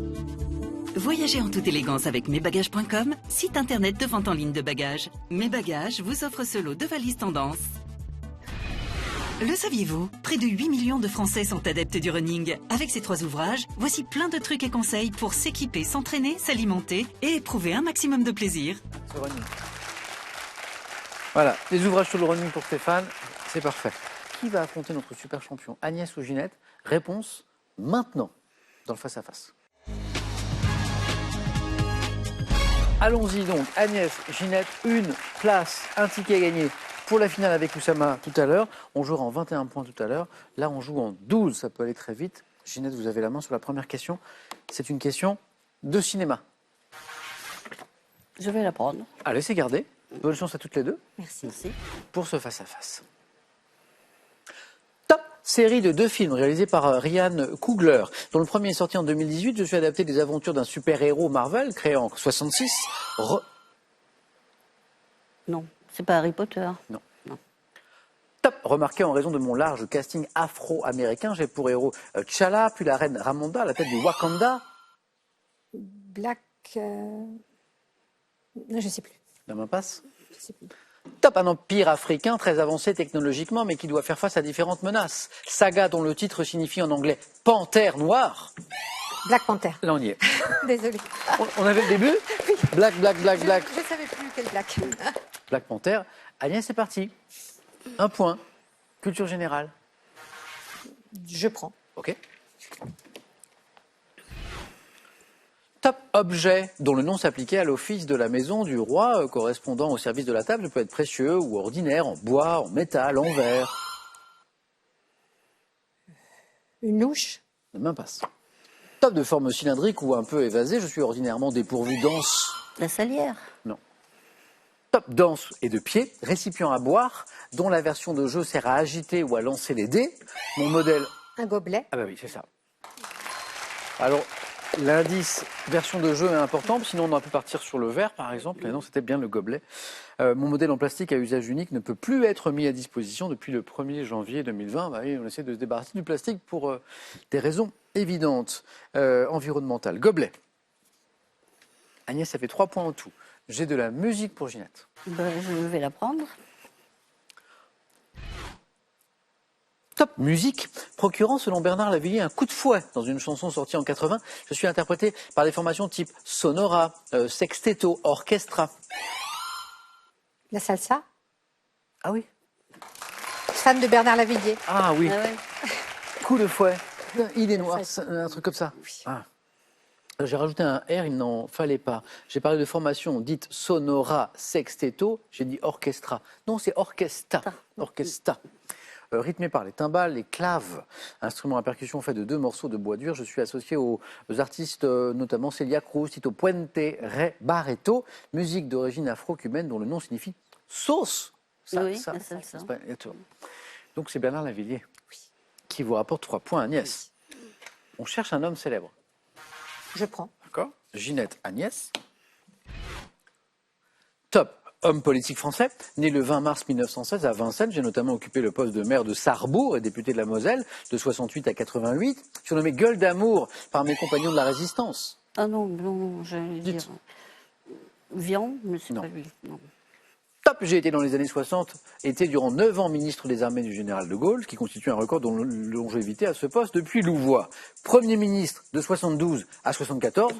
S7: Voyagez en toute élégance avec mesbagages.com, site internet de vente en ligne de bagages. Mes Bagages vous offre ce lot de valises tendance. Le saviez-vous? Près de 8 millions de Français sont adeptes du running. Avec ces 3 ouvrages, voici plein de trucs et conseils pour s'équiper, s'entraîner, s'alimenter et éprouver un maximum de plaisir.
S1: Ce running. Voilà, les ouvrages sur le running pour Stéphane, c'est parfait. Qui va affronter notre super champion, Agnès ou Ginette? Réponse maintenant, dans le face-à-face. Allons-y donc, Agnès, Ginette, une place, un ticket à gagner pour la finale avec Oussama tout à l'heure. On jouera en 21 points tout à l'heure. Là, on joue en 12, ça peut aller très vite. Ginette, vous avez la main sur la première question. C'est une question de cinéma.
S3: Je vais la prendre.
S1: Allez, c'est gardé. Bonne chance à toutes les deux
S4: Merci.
S3: Merci.
S1: pour ce face-à-face. Top série de 2 films réalisés par Ryan Coogler, dont le premier est sorti en 2018. Je suis adapté des aventures d'un super-héros Marvel, créé en 66.
S3: Non, c'est pas Harry Potter.
S1: Top, remarqué en raison de mon large casting afro-américain. J'ai pour héros T'Challa, puis la reine Ramonda, à la tête du Wakanda.
S4: Black. Non, je sais plus.
S1: La main passe.
S4: Je sais plus.
S1: Top, un empire africain très avancé technologiquement, mais qui doit faire face à différentes menaces. Saga, dont le titre signifie en anglais Panthère noire.
S4: Black Panther.
S1: Là, on y est.
S4: Désolée.
S1: On avait le début. Black.
S4: Je savais plus quel Black.
S1: Black Panther. Agnès, c'est parti. 1 point. Culture générale.
S4: Je prends.
S1: OK. Top objet dont le nom s'appliquait à l'office de la maison du roi, correspondant au service de la table. Ça peut être précieux ou ordinaire, en bois, en métal, en verre.
S4: Une louche.
S1: La main passe. Top de forme cylindrique ou un peu évasée. Je suis ordinairement dépourvu d'anse.
S3: La salière.
S1: Top danse et de pied, récipient à boire, dont la version de jeu sert à agiter ou à lancer les dés. Mon modèle...
S4: Un gobelet.
S1: Ah bah oui, c'est ça. Alors, l'indice version de jeu est important, sinon on aurait pu partir sur le verre, par exemple. Mais non, c'était bien le gobelet. Mon modèle en plastique à usage unique ne peut plus être mis à disposition depuis le 1er janvier 2020. Bah oui, on essaie de se débarrasser du plastique pour des raisons évidentes, environnementales. Gobelet. Agnès, ça fait 3 points en tout. J'ai de la musique pour Ginette.
S3: Ben, je vais la prendre.
S1: Top musique, procurant selon Bernard Lavillier un coup de fouet dans une chanson sortie en 80. Je suis interprété par des formations type Sonora, Sexteto, Orchestra.
S4: La salsa.
S1: Ah oui.
S4: Fan de Bernard Lavillier.
S1: Ah oui,
S3: Ah ouais.
S1: coup de fouet. Il est noir, un truc comme ça. Ah. J'ai rajouté un R, il n'en fallait pas. J'ai parlé de formation dite Sonora, Sexteto. J'ai dit Orchestra. Non, c'est Orchestra. Orchestra. rythmé par les timbales, les claves, instrument à percussion fait de 2 morceaux de bois dur. Je suis associé aux artistes notamment Celia Cruz, Tito Puente, Ray Barreto, musique d'origine afro-cubaine dont le nom signifie sauce.
S3: Oui, la salsa.
S1: Donc c'est Bernard Lavilliers qui vous rapporte 3 points, Agnès. On cherche un homme célèbre.
S4: Je prends.
S1: D'accord. Ginette, Agnès. Top. Homme politique français, né le 20 mars 1916 à Vincennes, j'ai notamment occupé le poste de maire de Sarrebourg et député de la Moselle, de 68 à 88, surnommé Gueule d'amour par mes compagnons de la Résistance.
S3: Ah non, j'allais dire. Vian, mais c'est
S1: Non.
S3: pas lui. Non.
S1: Top, j'ai été dans les années 60, été durant 9 ans ministre des Armées du général de Gaulle, ce qui constitue un record dont longévité à ce poste depuis Louvois. Premier ministre de 72 à 74,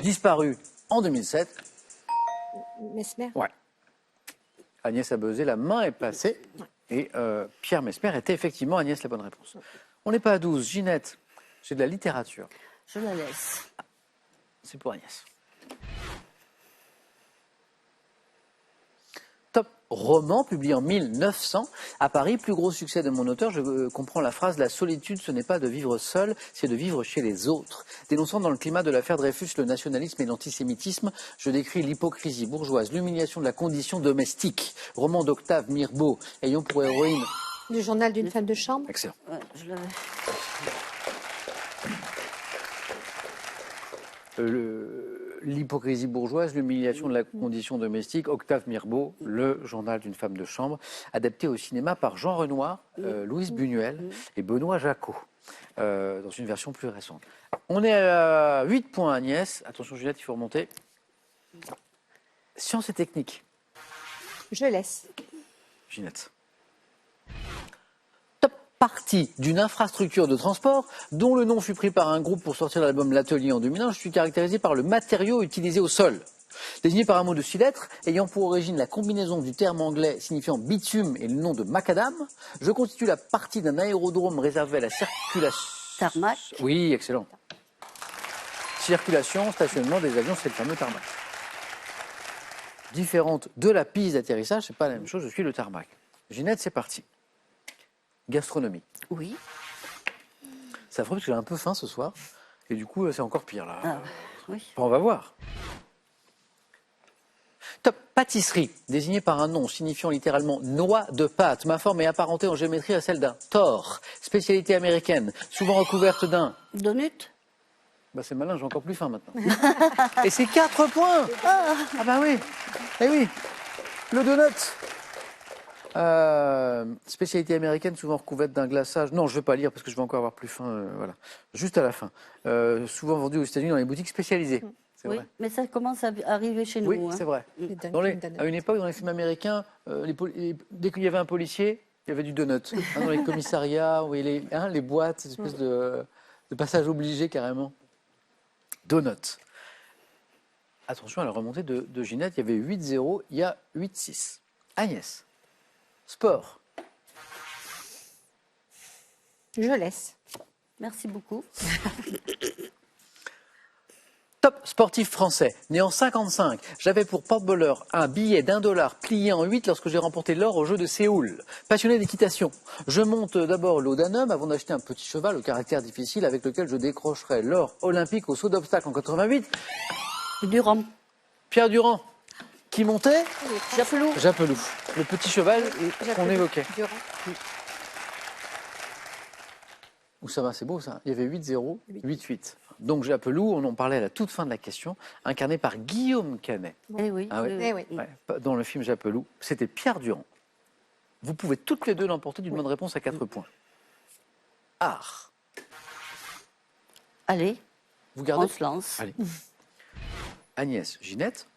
S1: disparu en 2007.
S4: Mesmer.
S1: Ouais. Agnès a buzzé, la main est passée. Et Pierre Mesmer était effectivement, Agnès, la bonne réponse. On n'est pas à 12. Ginette, j'ai de la littérature.
S3: Je la laisse.
S1: C'est pour Agnès. Top roman publié en 1900 à Paris, plus gros succès de mon auteur. Je comprends la phrase « La solitude, ce n'est pas de vivre seul, c'est de vivre chez les autres ». Dénonçant dans le climat de l'affaire Dreyfus le nationalisme et l'antisémitisme, je décris l'hypocrisie bourgeoise, l'humiliation de la condition domestique. Roman d'Octave Mirbeau, ayant pour héroïne...
S4: Le journal d'une femme de chambre.
S1: Excellent.
S3: Ouais, je l'avais.
S1: L'hypocrisie bourgeoise, l'humiliation de la condition domestique, Octave Mirbeau, le journal d'une femme de chambre, adapté au cinéma par Jean Renoir, Louise Buñuel et Benoît Jacquot, dans une version plus récente. On est à 8 points, Agnès. Attention, Juliette, il faut remonter. Sciences et techniques.
S4: Je laisse.
S1: Ginette. Top partie d'une infrastructure de transport dont le nom fut pris par un groupe pour sortir l'album L'Atelier en 2001, je suis caractérisé par le matériau utilisé au sol. Désigné par un mot de 6 lettres, ayant pour origine la combinaison du terme anglais signifiant bitume et le nom de macadam, je constitue la partie d'un aérodrome réservé à la circulation.
S3: Tarmac.
S1: Oui, excellent. Circulation, stationnement des avions, c'est le fameux tarmac. Différente de la piste d'atterrissage, c'est pas la même chose, je suis le tarmac. Ginette, c'est parti. Gastronomie.
S3: Oui.
S1: C'est affreux parce que j'ai un peu faim ce soir. Et du coup, c'est encore pire là.
S3: Ah, oui.
S1: On va voir. Top pâtisserie, désignée par un nom signifiant littéralement noix de pâte. Ma forme est apparentée en géométrie à celle d'un tore. Spécialité américaine, souvent recouverte d'un...
S3: Donut.
S1: Bah c'est malin, j'ai encore plus faim maintenant. Et c'est 4 points. Ah bah oui. Eh oui. Le donut. Spécialité américaine, souvent recouverte d'un glaçage. Non, je ne vais pas lire parce que je vais encore avoir plus faim. Voilà. Juste à la fin. Souvent vendu aux États-Unis dans les boutiques spécialisées. C'est
S3: Oui,
S1: vrai.
S3: mais ça commence à arriver chez nous.
S1: Oui,
S3: hein.
S1: c'est vrai.
S4: Les Dunkin'
S1: Dans
S4: Donuts.
S1: à une époque, dans les films américains, dès qu'il y avait un policier, il y avait du donut. Dans les commissariats, les boîtes, cette espèce de passage obligé carrément. Donut. Attention à la remontée de Ginette, il y avait 8-0, il y a 8-6. Agnès, sport.
S4: Je laisse.
S3: Merci beaucoup.
S1: Top sportif français, né en 55. J'avais pour porte-bonheur un billet d'$1 plié en 8 lorsque j'ai remporté l'or aux Jeux de Séoul. Passionné d'équitation, je monte d'abord l'eau d'un homme avant d'acheter un petit cheval au caractère difficile avec lequel je décrocherai l'or olympique au saut d'obstacle en 88.
S3: Durand.
S1: Pierre Durand, qui montait
S3: Japelou.
S1: Japelou, le petit cheval qu'on évoquait.
S4: Durand.
S1: Où ça va, c'est beau ça. Il y avait 8-0, 8-8. Donc Japelou, on en parlait à la toute fin de la question, incarné par Guillaume Canet.
S3: Eh oui.
S1: Ah ouais.
S4: Eh oui.
S1: Ouais, dans le film Japelou, c'était Pierre Durand. Vous pouvez toutes les deux l'emporter d'une bonne réponse à 4 points. Art.
S3: Allez,
S1: Vous
S3: on
S1: gardez
S3: se lance.
S1: Allez. Agnès, Ginette.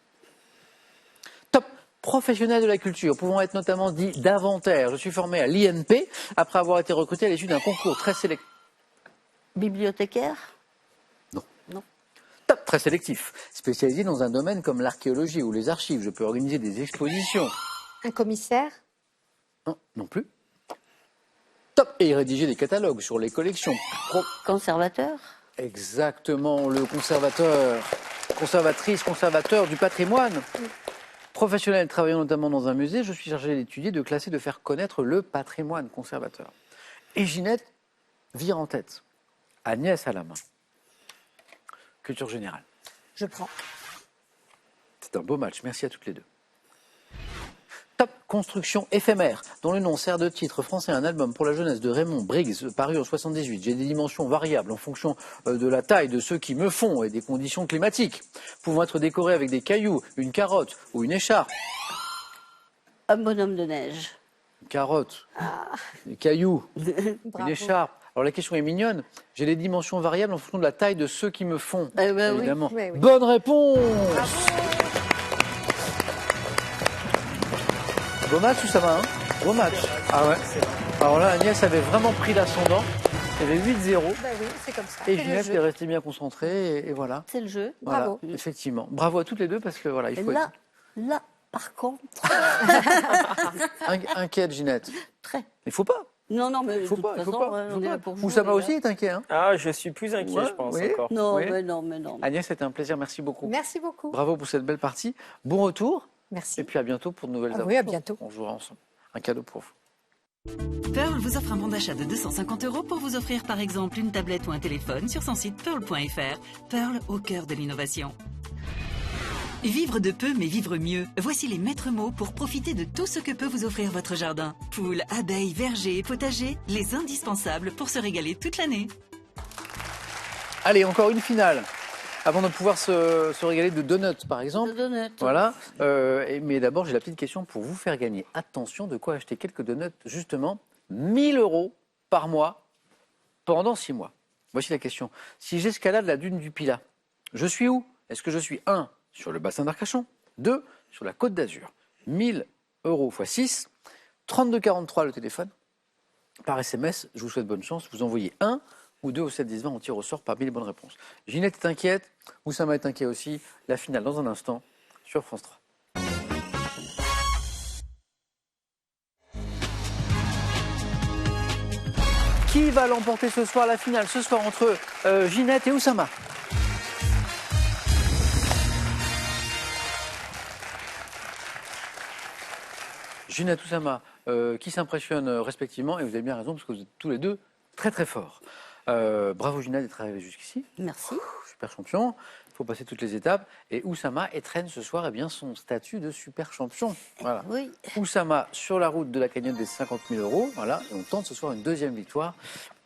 S1: Top professionnel de la culture, pouvant être notamment dit d'inventaire. Je suis formé à l'INP après avoir été recruté à l'issue d'un concours très sélectif.
S3: Bibliothécaire.
S1: Top, très sélectif. Spécialisé dans un domaine comme l'archéologie ou les archives. Je peux organiser des expositions.
S4: Un commissaire.
S1: Non, non plus. Top, et rédiger des catalogues sur les collections.
S3: Conservateur.
S1: Exactement, le conservateur, conservatrice, conservateur du patrimoine. Professionnel travaillant notamment dans un musée, je suis chargé d'étudier, de classer, de faire connaître le patrimoine conservateur. Et Ginette vire en tête. Agnès à la main. Culture générale.
S4: Je prends.
S1: C'est un beau match. Merci à toutes les deux. Top construction éphémère, dont le nom sert de titre français à un album pour la jeunesse de Raymond Briggs, paru en 78. J'ai des dimensions variables en fonction de la taille de ceux qui me font et des conditions climatiques, pouvant être décorés avec des cailloux, une carotte ou une écharpe.
S3: Un bonhomme de neige.
S1: Une carotte, des cailloux, une
S4: Bravo.
S1: écharpe. Alors la question est mignonne. J'ai des dimensions variables en fonction de la taille de ceux qui me font.
S3: Eh ben oui.
S1: Évidemment.
S4: Oui, oui.
S1: Bonne réponse. Beau match ou ça va, hein? Beau match. Ah ouais. Alors là, Agnès avait vraiment pris l'ascendant. Il y avait 8-0.
S4: Ben oui, c'est comme ça.
S1: Et
S4: C'est le
S1: Ginette
S4: jeu.
S1: est restée bien concentrée. Et voilà.
S3: C'est le jeu.
S1: Voilà,
S4: Bravo.
S1: effectivement. Bravo à toutes les deux parce que voilà, il
S3: Et
S1: faut
S3: là, par contre,
S1: être inquiète, Ginette.
S3: très.
S1: Il faut pas.
S3: Non, mais
S1: Il
S3: de
S1: faut
S3: toute
S1: pas. Il faut
S3: façon,
S1: pas.
S3: ouais,
S1: il faut
S3: on est
S1: pas.
S3: là pour jouer.
S1: Oussama
S3: les
S1: aussi
S3: gars.
S1: est inquiet. Hein.
S6: Ah, je suis plus inquiet,
S1: Ouais,
S6: je pense,
S1: oui.
S6: encore.
S3: Non,
S1: Oui.
S3: mais non.
S1: Agnès, c'était un plaisir. Merci beaucoup.
S4: Merci beaucoup.
S1: Bravo pour cette belle partie. Bon retour.
S4: Merci.
S1: Et puis à bientôt pour de nouvelles
S4: Ah
S1: aventures.
S4: oui, à bientôt.
S1: On jouera ensemble. Un cadeau pour vous.
S7: Pearl vous offre un bon d'achat de 250 € pour vous offrir par exemple une tablette ou un téléphone sur son site pearl.fr. Pearl au cœur de l'innovation. Vivre de peu mais vivre mieux. Voici les maîtres mots pour profiter de tout ce que peut vous offrir votre jardin. Poules, abeilles, vergers et potagers, les indispensables pour se régaler toute l'année.
S1: Allez, encore une finale. Avant de pouvoir se régaler de donuts, par exemple.
S3: De donuts.
S1: Voilà. Mais d'abord, j'ai la petite question pour vous faire gagner. Attention, de quoi acheter quelques donuts, justement, 1 000 € par mois pendant 6 mois. Voici la question. Si j'escalade la dune du Pilat, je suis où? Est-ce que je suis 1 sur le bassin d'Arcachon, 2 sur la Côte d'Azur? 1 000 € x 6, 32,43 le téléphone. Par SMS, je vous souhaite bonne chance. Vous envoyez 1 ou 2 au 7 10 20, on tire au sort parmi les bonnes réponses. Ginette est inquiète, Oussama est inquiet aussi. La finale dans un instant sur France 3. Qui va l'emporter ce soir, la finale ce soir entre Ginette et Oussama? Ginette, Oussama, qui s'impressionnent respectivement, et vous avez bien raison parce que vous êtes tous les deux très très forts. Bravo Ginette d'être arrivée jusqu'ici.
S3: Merci.
S1: Super champion. Il faut passer toutes les étapes. Et Oussama étrenne ce soir son statut de super champion. Voilà.
S3: Oui.
S1: Oussama sur la route de la cagnotte des 50 000 €. Voilà. Et on tente ce soir une deuxième victoire.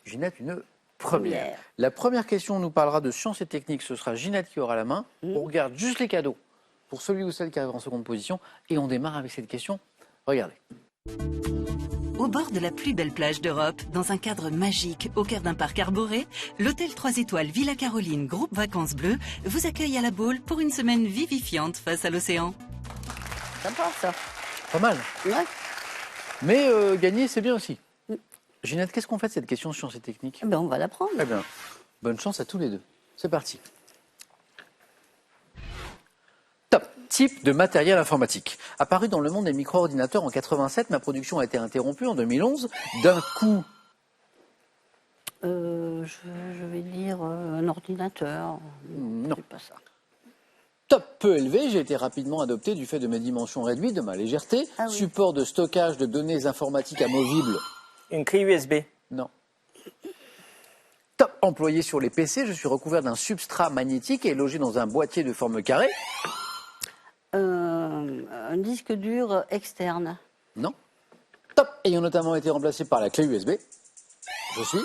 S1: Ginette, une première. La première question nous parlera de sciences et techniques. Ce sera Ginette qui aura la main. On regarde juste les cadeaux pour celui ou celle qui arrive en seconde position. Et on démarre avec cette question. Regardez.
S7: Au bord de la plus belle plage d'Europe, dans un cadre magique au cœur d'un parc arboré, l'hôtel 3 étoiles Villa Caroline Groupe Vacances Bleues vous accueille à la Baule pour une semaine vivifiante face à l'océan.
S3: Sympa, ça.
S1: Pas mal.
S3: Ouais.
S1: Mais gagner, c'est bien aussi. Ginette, qu'est-ce qu'on fait de cette question sciences et techniques?
S3: Eh ben, on va l'apprendre.
S1: Très bien. Bonne chance à tous les deux. C'est parti. Top. Type de matériel informatique. Apparu dans le monde des micro-ordinateurs en 87, ma production a été interrompue en 2011 d'un coup.
S3: Je vais dire un ordinateur.
S1: Non.
S3: C'est pas ça.
S1: Top peu élevé, j'ai été rapidement adopté du fait de mes dimensions réduites, de ma légèreté.
S3: Ah oui.
S1: Support de stockage de données informatiques amovibles.
S6: Une clé USB.
S1: Non. Top employé sur les PC, je suis recouvert d'un substrat magnétique et logé dans un boîtier de forme carrée.
S3: Un disque dur externe.
S1: Non. Top ayant notamment été remplacé par la clé USB. Je suis.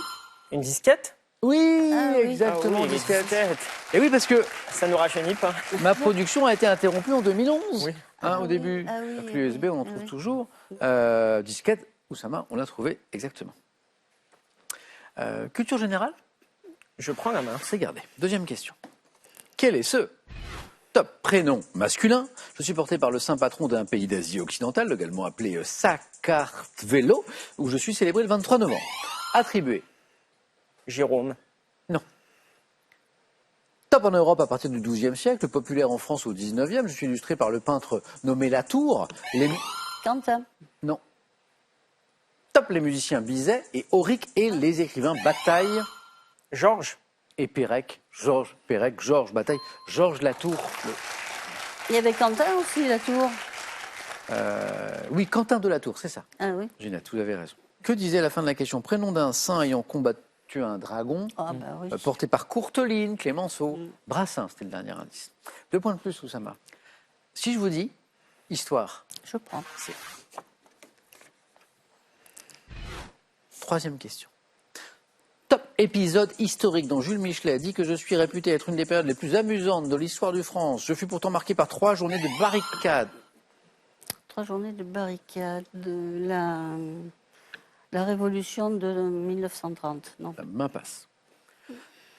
S6: Une disquette.
S1: Oui,
S3: Ah oui.
S1: exactement.
S6: Ah oui, les
S1: disquette.
S6: disquettes.
S1: Et oui, parce que
S6: Ça nous rajeunit pas.
S1: ma production a été interrompue en 2011.
S6: Oui.
S3: Ah
S1: Au
S3: oui,
S1: début,
S3: ah oui,
S1: la
S3: ah
S1: clé USB,
S3: oui,
S1: on en
S3: ah
S1: trouve
S3: oui.
S1: toujours. Disquette, Oussama, on l'a trouvé exactement. Culture générale,
S6: Je prends la main.
S1: c'est gardé. Deuxième question. Quel est ce top prénom masculin? Je suis porté par le saint patron d'un pays d'Asie occidentale, également appelé Sakartvelo, où je suis célébré le 23 novembre. Attribué.
S6: Jérôme.
S1: Non. Top en Europe à partir du XIIe siècle, populaire en France au XIXe. Je suis illustré par le peintre nommé Latour.
S3: Quentin.
S1: Non. Top les musiciens Bizet et Auric et les écrivains Bataille
S6: Georges.
S1: et Pérec. Georges Bataille, Georges Latour.
S3: Il y avait Quentin aussi, la tour.
S1: Oui, Quentin de la Tour, c'est ça.
S3: Ah oui.
S1: Ginette, vous avez raison. Que disait à la fin de la question? Prénom d'un saint ayant combattu un dragon,
S3: Ah bah oui.
S1: porté par Courteline, Clémenceau, Brassin, c'était le dernier indice. 2 points de plus, Oussama. Si je vous dis histoire,
S3: Je prends.
S1: c'est 3e question. Top épisode historique dont Jules Michelet a dit que je suis réputé être une des périodes les plus amusantes de l'histoire de France. Je fus pourtant marqué par 3 journées de barricades.
S3: 3 journées de barricade, de la révolution de 1930. Non.
S1: La main passe.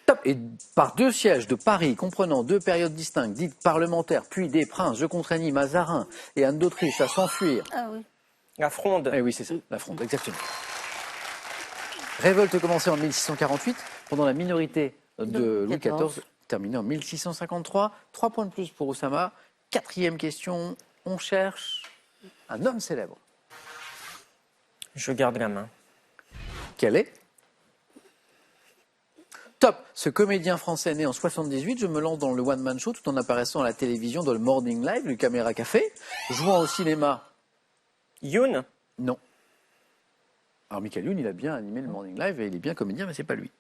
S1: Top. Et par 2 sièges de Paris comprenant 2 périodes distinctes, dites parlementaires, puis des princes, je contraignis Mazarin et Anne d'Autriche à s'enfuir.
S3: Ah oui.
S6: La Fronde.
S1: Eh oui, c'est ça, la Fronde, exactement. Révolte commencée en 1648, pendant la minorité de Louis XIV, terminée en 1653. 3 points de plus pour Oussama. 4e question, on cherche un homme célèbre.
S6: Je garde la main.
S1: Quel est? Top. Ce comédien français né en 78, je me lance dans le one-man show tout en apparaissant à la télévision dans le Morning Live, le Caméra Café. Jouant au cinéma.
S6: Youn.
S1: Non. Alors Michael Youn, il a bien animé le Morning Live et il est bien comédien, mais c'est pas lui.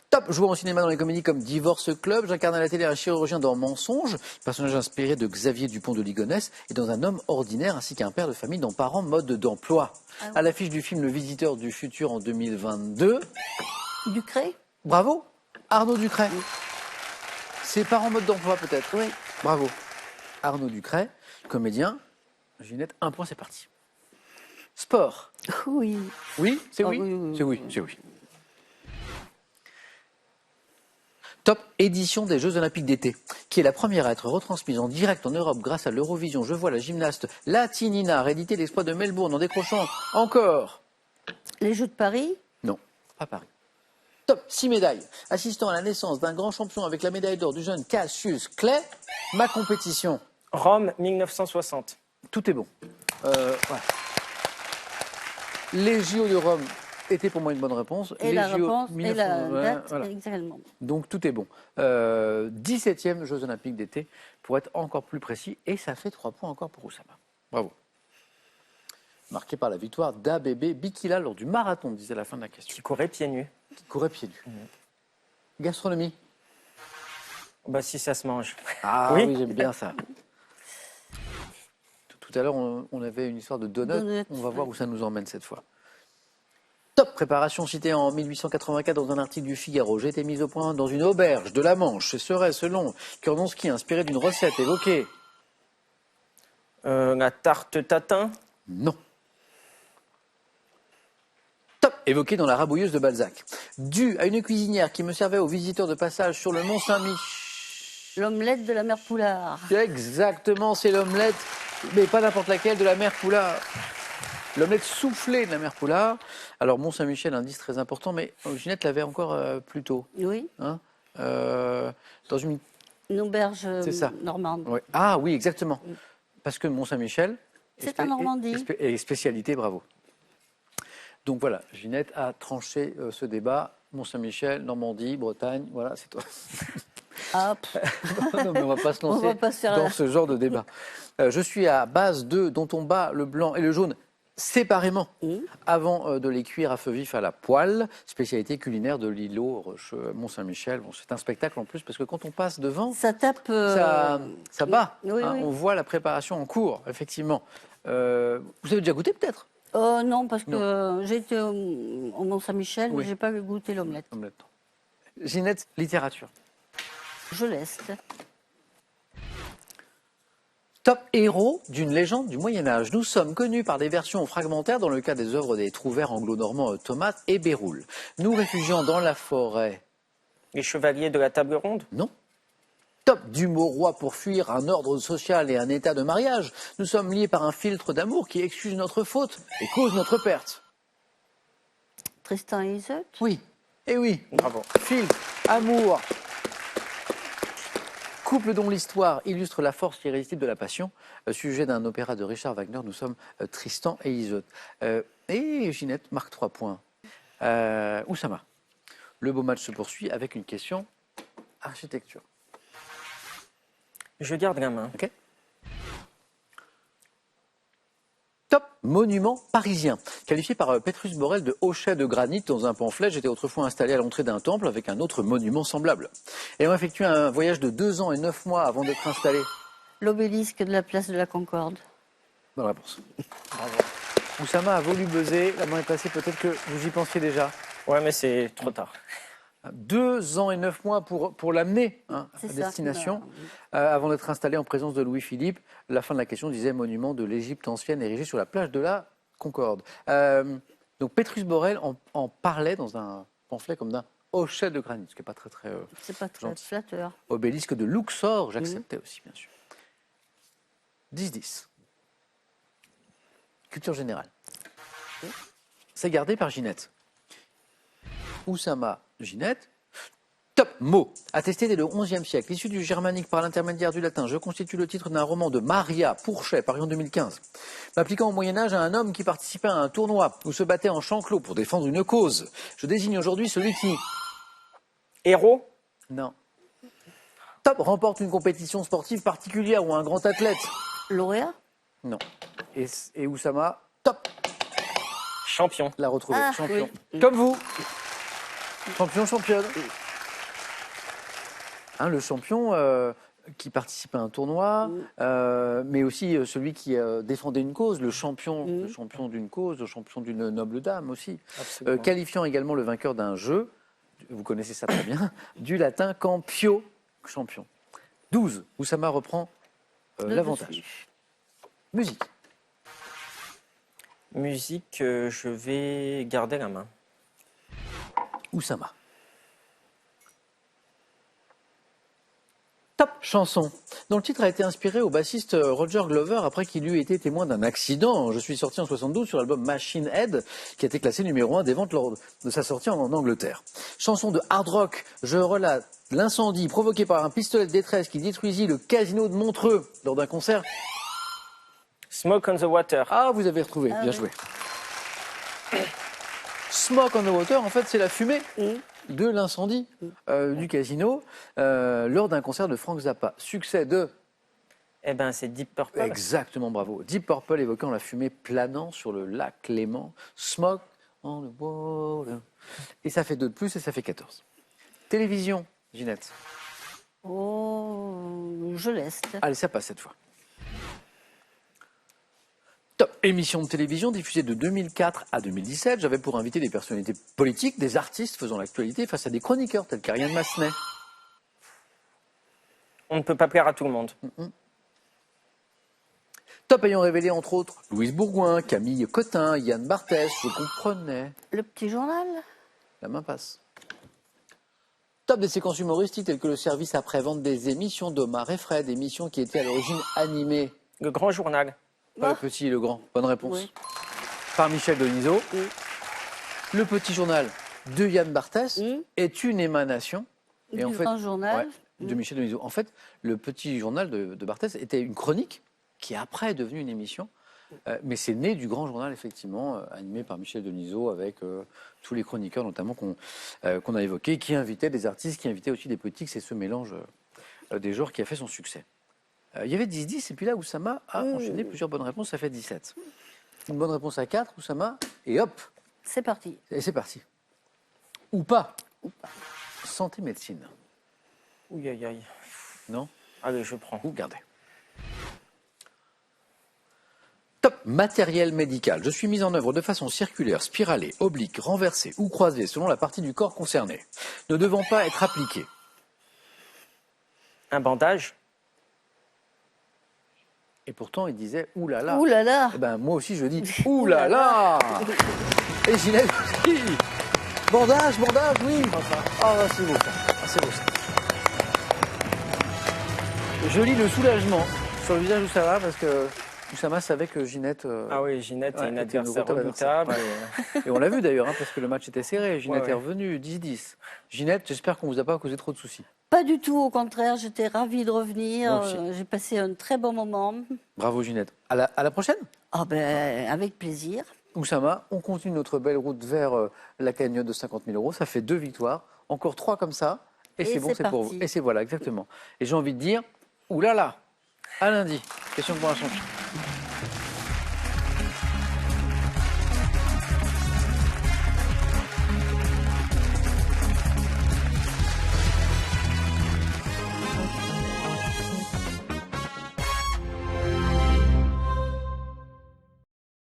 S1: Top. Jouant au cinéma dans les comédies comme Divorce Club, j'incarne à la télé un chirurgien dans Mensonge, personnage inspiré de Xavier Dupont de Ligonnès, et dans Un homme ordinaire ainsi qu'un père de famille dans Parents mode d'emploi.
S3: Ah oui.
S1: À l'affiche du film Le Visiteur du futur en 2022.
S3: Ducré.
S1: Bravo, Arnaud Ducret. C'est Parents mode d'emploi peut-être.
S3: Oui.
S1: Bravo. Arnaud Ducret, comédien. Ginette, 1 point, c'est parti. Sport.
S3: Oui.
S1: Oui, c'est
S3: Ah
S1: oui.
S3: oui, oui,
S1: C'est oui, c'est oui. Top édition des Jeux Olympiques d'été, qui est la première à être retransmise en direct en Europe grâce à l'Eurovision. Je vois la gymnaste Latinina rééditer l'exploit de Melbourne en décrochant encore.
S3: Les Jeux de Paris.
S1: Non, pas Paris. Top 6 médailles. Assistant à la naissance d'un grand champion avec la médaille d'or du jeune Cassius Clay, ma compétition.
S6: Rome 1960.
S1: Tout est bon. Voilà. Les JO de Rome étaient pour moi une bonne réponse.
S3: Et
S1: Les
S3: la
S1: JO
S3: réponse, et la
S1: 1900, ouais,
S3: date,
S1: voilà.
S3: exactement.
S1: Donc tout est bon. 17e Jeux Olympiques d'été, pour être encore plus précis, et ça fait 3 points encore pour Oussama. Bravo. Marqué par la victoire d'ABB Bikila lors du marathon, disait à la fin de la question.
S6: Qui courait pieds nus.
S1: Qui courait pieds nus. Gastronomie.
S6: Bah si ça se mange.
S1: Ah
S6: Oui.
S1: oui, j'aime bien ça. Tout à l'heure, on avait une histoire de donuts.
S3: Donuts,
S1: On va voir
S3: ouais.
S1: où ça nous emmène cette fois. Top préparation citée en 1884 dans un article du Figaro. J'ai été mise au point dans une auberge de la Manche. Ce serait, selon Kurnonski, inspiré d'une recette évoquée.
S6: La tarte tatin.
S1: Non. Top évoqué dans la Rabouilleuse de Balzac. Dû à une cuisinière qui me servait aux visiteurs de passage sur le Mont Saint-Mich.
S3: L'omelette de la mère Poulard.
S1: Exactement, c'est l'omelette, mais pas n'importe laquelle, de la mère Poulard. L'omelette soufflée de la mère Poulard. Alors, Mont-Saint-Michel, indice très important, mais Ginette l'avait encore plus tôt.
S3: Oui.
S1: Hein, dans une...
S3: Une auberge
S1: C'est ça.
S3: normande.
S1: Ouais. Ah oui, exactement. Parce que Mont-Saint-Michel...
S3: C'est en Normandie.
S1: Et spécialité, bravo. Donc voilà, Ginette a tranché ce débat. Mont-Saint-Michel, Normandie, Bretagne, voilà, c'est toi.
S3: Ah, pff,
S1: Non, mais on va pas se
S3: On
S1: lancer
S3: va pas se faire
S1: dans
S3: la-
S1: ce genre de débat. Je suis à base d'œufs dont on bat le blanc et le jaune séparément avant de les cuire à feu vif à la poêle. Spécialité culinaire de l'îlot Mont-Saint-Michel. Bon, c'est un spectacle en plus parce que quand on passe devant,
S3: ça tape.
S1: ça bat.
S3: oui,
S1: hein.
S3: oui.
S1: On voit la préparation en cours, effectivement. Vous avez déjà goûté peut-être?
S3: Non, parce que j'ai été au Mont-Saint-Michel,
S1: Oui.
S3: mais j'ai pas goûté l'omelette.
S1: Ginette, littérature.
S3: Je laisse.
S1: Top héros d'une légende du Moyen-Âge. Nous sommes connus par des versions fragmentaires dans le cas des œuvres des trouvères anglo-normands Thomas et Béroul. Nous réfugiant dans la forêt.
S6: Les chevaliers de la table ronde.
S1: Non. Top du mot roi pour fuir un ordre social et un état de mariage. Nous sommes liés par un filtre d'amour qui excuse notre faute et cause notre perte.
S3: Tristan et Iseult.
S1: Oui. Eh oui.
S6: Bravo.
S1: Filtre, amour. Couple dont l'histoire illustre la force irrésistible de la passion. Sujet d'un opéra de Richard Wagner, nous sommes Tristan et Iseult. Et Ginette marque 3 points. Oussama. Le beau match se poursuit avec une question architecture.
S6: Je garde la main.
S1: Ok. monument parisien. Qualifié par Petrus Borel de hochet de granit dans un pamphlet, j'étais autrefois installé à l'entrée d'un temple avec un autre monument semblable. Ayant effectué un voyage de 2 ans et 9 mois avant d'être installé.
S3: L'obélisque de la place de la Concorde.
S1: Bonne réponse. Bravo. Oussama a voulu buzzer, la main est passée, peut-être que vous y pensiez déjà.
S6: Ouais, mais c'est trop tard.
S1: 2 ans et 9 mois pour l'amener à
S3: C'est ça.
S1: destination, avant d'être installé en présence de Louis-Philippe. La fin de la question disait monument de l'Égypte ancienne érigé sur la plage de la Concorde. Donc Petrus Borel en parlait dans un pamphlet comme d'un hochet de granit, ce qui n'est pas très
S3: C'est pas très
S1: gentil.
S3: flatteur.
S1: Obélisque de Luxor, j'acceptais aussi bien sûr. 10-10. Culture générale. C'est gardé par Ginette. Oussama, Ginette. Top mot. Attesté dès le XIe siècle, issu du germanique par l'intermédiaire du latin, je constitue le titre d'un roman de Maria Pourchet, paru en 2015. M'appliquant au Moyen-Âge à un homme qui participait à un tournoi ou se battait en champ clos pour défendre une cause. Je désigne aujourd'hui celui qui...
S6: Héros?
S1: Non. Top remporte une compétition sportive particulière ou un grand athlète.
S3: Lauréat?
S1: Non. Et Oussama, top,
S6: Champion.
S1: l'a retrouvé,
S3: Ah,
S1: champion.
S3: oui.
S1: Comme vous. Champion, championne. Hein, le champion qui participe à un tournoi, mais aussi celui qui défendait une cause, le champion d'une cause, le champion d'une noble dame aussi.
S6: Absolument.
S1: Qualifiant également le vainqueur d'un jeu, vous connaissez ça très bien, du latin campio, champion. 12, Oussama reprend
S3: Le
S1: l'avantage.
S3: dessus.
S1: Musique.
S6: Musique, je vais garder la main.
S1: Oussama. Top chanson, dont le titre a été inspiré au bassiste Roger Glover après qu'il eut été témoin d'un accident. Je suis sorti en 72 sur l'album Machine Head, qui a été classé numéro 1 des ventes lors de sa sortie en Angleterre. Chanson de hard rock, je relate l'incendie provoqué par un pistolet de détresse qui détruisit le casino de Montreux lors d'un concert.
S6: Smoke on the Water.
S1: Ah, vous avez retrouvé, bien joué. Smoke on the Water, en fait, c'est la fumée de l'incendie du casino lors d'un concert de Frank Zappa. Succès de...
S6: Eh ben, c'est Deep Purple.
S1: Exactement, bravo. Deep Purple évoquant la fumée planant sur le lac Léman. Smoke on the water. Et ça fait 2 de plus et ça fait 14. Télévision, Ginette.
S3: Oh, je laisse.
S1: Allez, ça passe cette fois. Top émission de télévision diffusée de 2004 à 2017. J'avais pour inviter des personnalités politiques, des artistes faisant l'actualité face à des chroniqueurs tels qu'Ariane Massenet.
S6: On ne peut pas plaire à tout le monde.
S1: Top ayant révélé entre autres Louise Bourgoin, Camille Cotin, Yann Barthès, je comprenais.
S3: Le petit journal?
S1: La main passe. Top des séquences humoristiques telles que le service après-vente des émissions d'Omar et Fred, émissions qui étaient à l'origine animées.
S6: Le Grand Journal.
S1: Pas le petit et le grand. Bonne réponse.
S3: Oui.
S1: Par Michel Denisot. Le petit journal de Yann Barthès est une émanation.
S3: Du Grand Journal.
S1: De Michel Denisot. En fait, le petit journal de Barthès était une chronique qui après est devenue une émission. Mais c'est né du Grand Journal, effectivement, animé par Michel Denisot avec tous les chroniqueurs, notamment qu'on a évoqués, qui invitaient des artistes, qui invitaient aussi des politiques. C'est ce mélange des genres qui a fait son succès. Il y avait 10-10, et puis là, Oussama a enchaîné plusieurs bonnes réponses, ça fait 17. Une bonne réponse à 4, Oussama, et hop,
S3: C'est parti.
S1: et c'est parti. Ou pas. Santé médecine.
S6: Ouh, aïe, aïe.
S1: Non?
S6: Allez, je prends.
S1: Ou gardez. Top matériel médical. Je suis mis en œuvre de façon circulaire, spiralée, oblique, renversée ou croisée selon la partie du corps concernée, ne devant pas être appliquée.
S6: Un bandage.
S1: Et pourtant, il disait « Ouh là là ».
S3: Ouh là là.
S1: Eh ben, moi aussi, je dis « Ouh là là ». Et Ginette aussi. Bandage, oui. Ah, c'est beau ça. Ah, c'est beau ça. Je lis le soulagement sur le visage d'Oussama parce que Oussama savait que Ginette...
S6: Ah oui, Ginette
S1: ouais,
S6: est une
S1: était une
S6: adversaire
S1: redoutable
S6: redoutable.
S1: Et on l'a vu d'ailleurs, parce que le match était serré. Ginette
S6: Ouais,
S1: est
S6: ouais.
S1: revenue, 10-10. Ginette, j'espère qu'on vous a pas causé trop de soucis.
S3: Pas du tout, au contraire, j'étais ravie de revenir.
S1: Moi aussi.
S3: J'ai passé un très bon moment.
S1: Bravo Ginette. À la prochaine.
S3: Ah ben, avec plaisir.
S1: Oussama, on continue notre belle route vers la cagnotte de 50 000 euros. Ça fait 2 victoires. Encore 3 comme ça. Et c'est bon,
S3: c'est
S1: c'est pour
S3: parti.
S1: vous. Et c'est voilà, exactement. Et j'ai envie de dire, oulala, à lundi. Question pour un champion.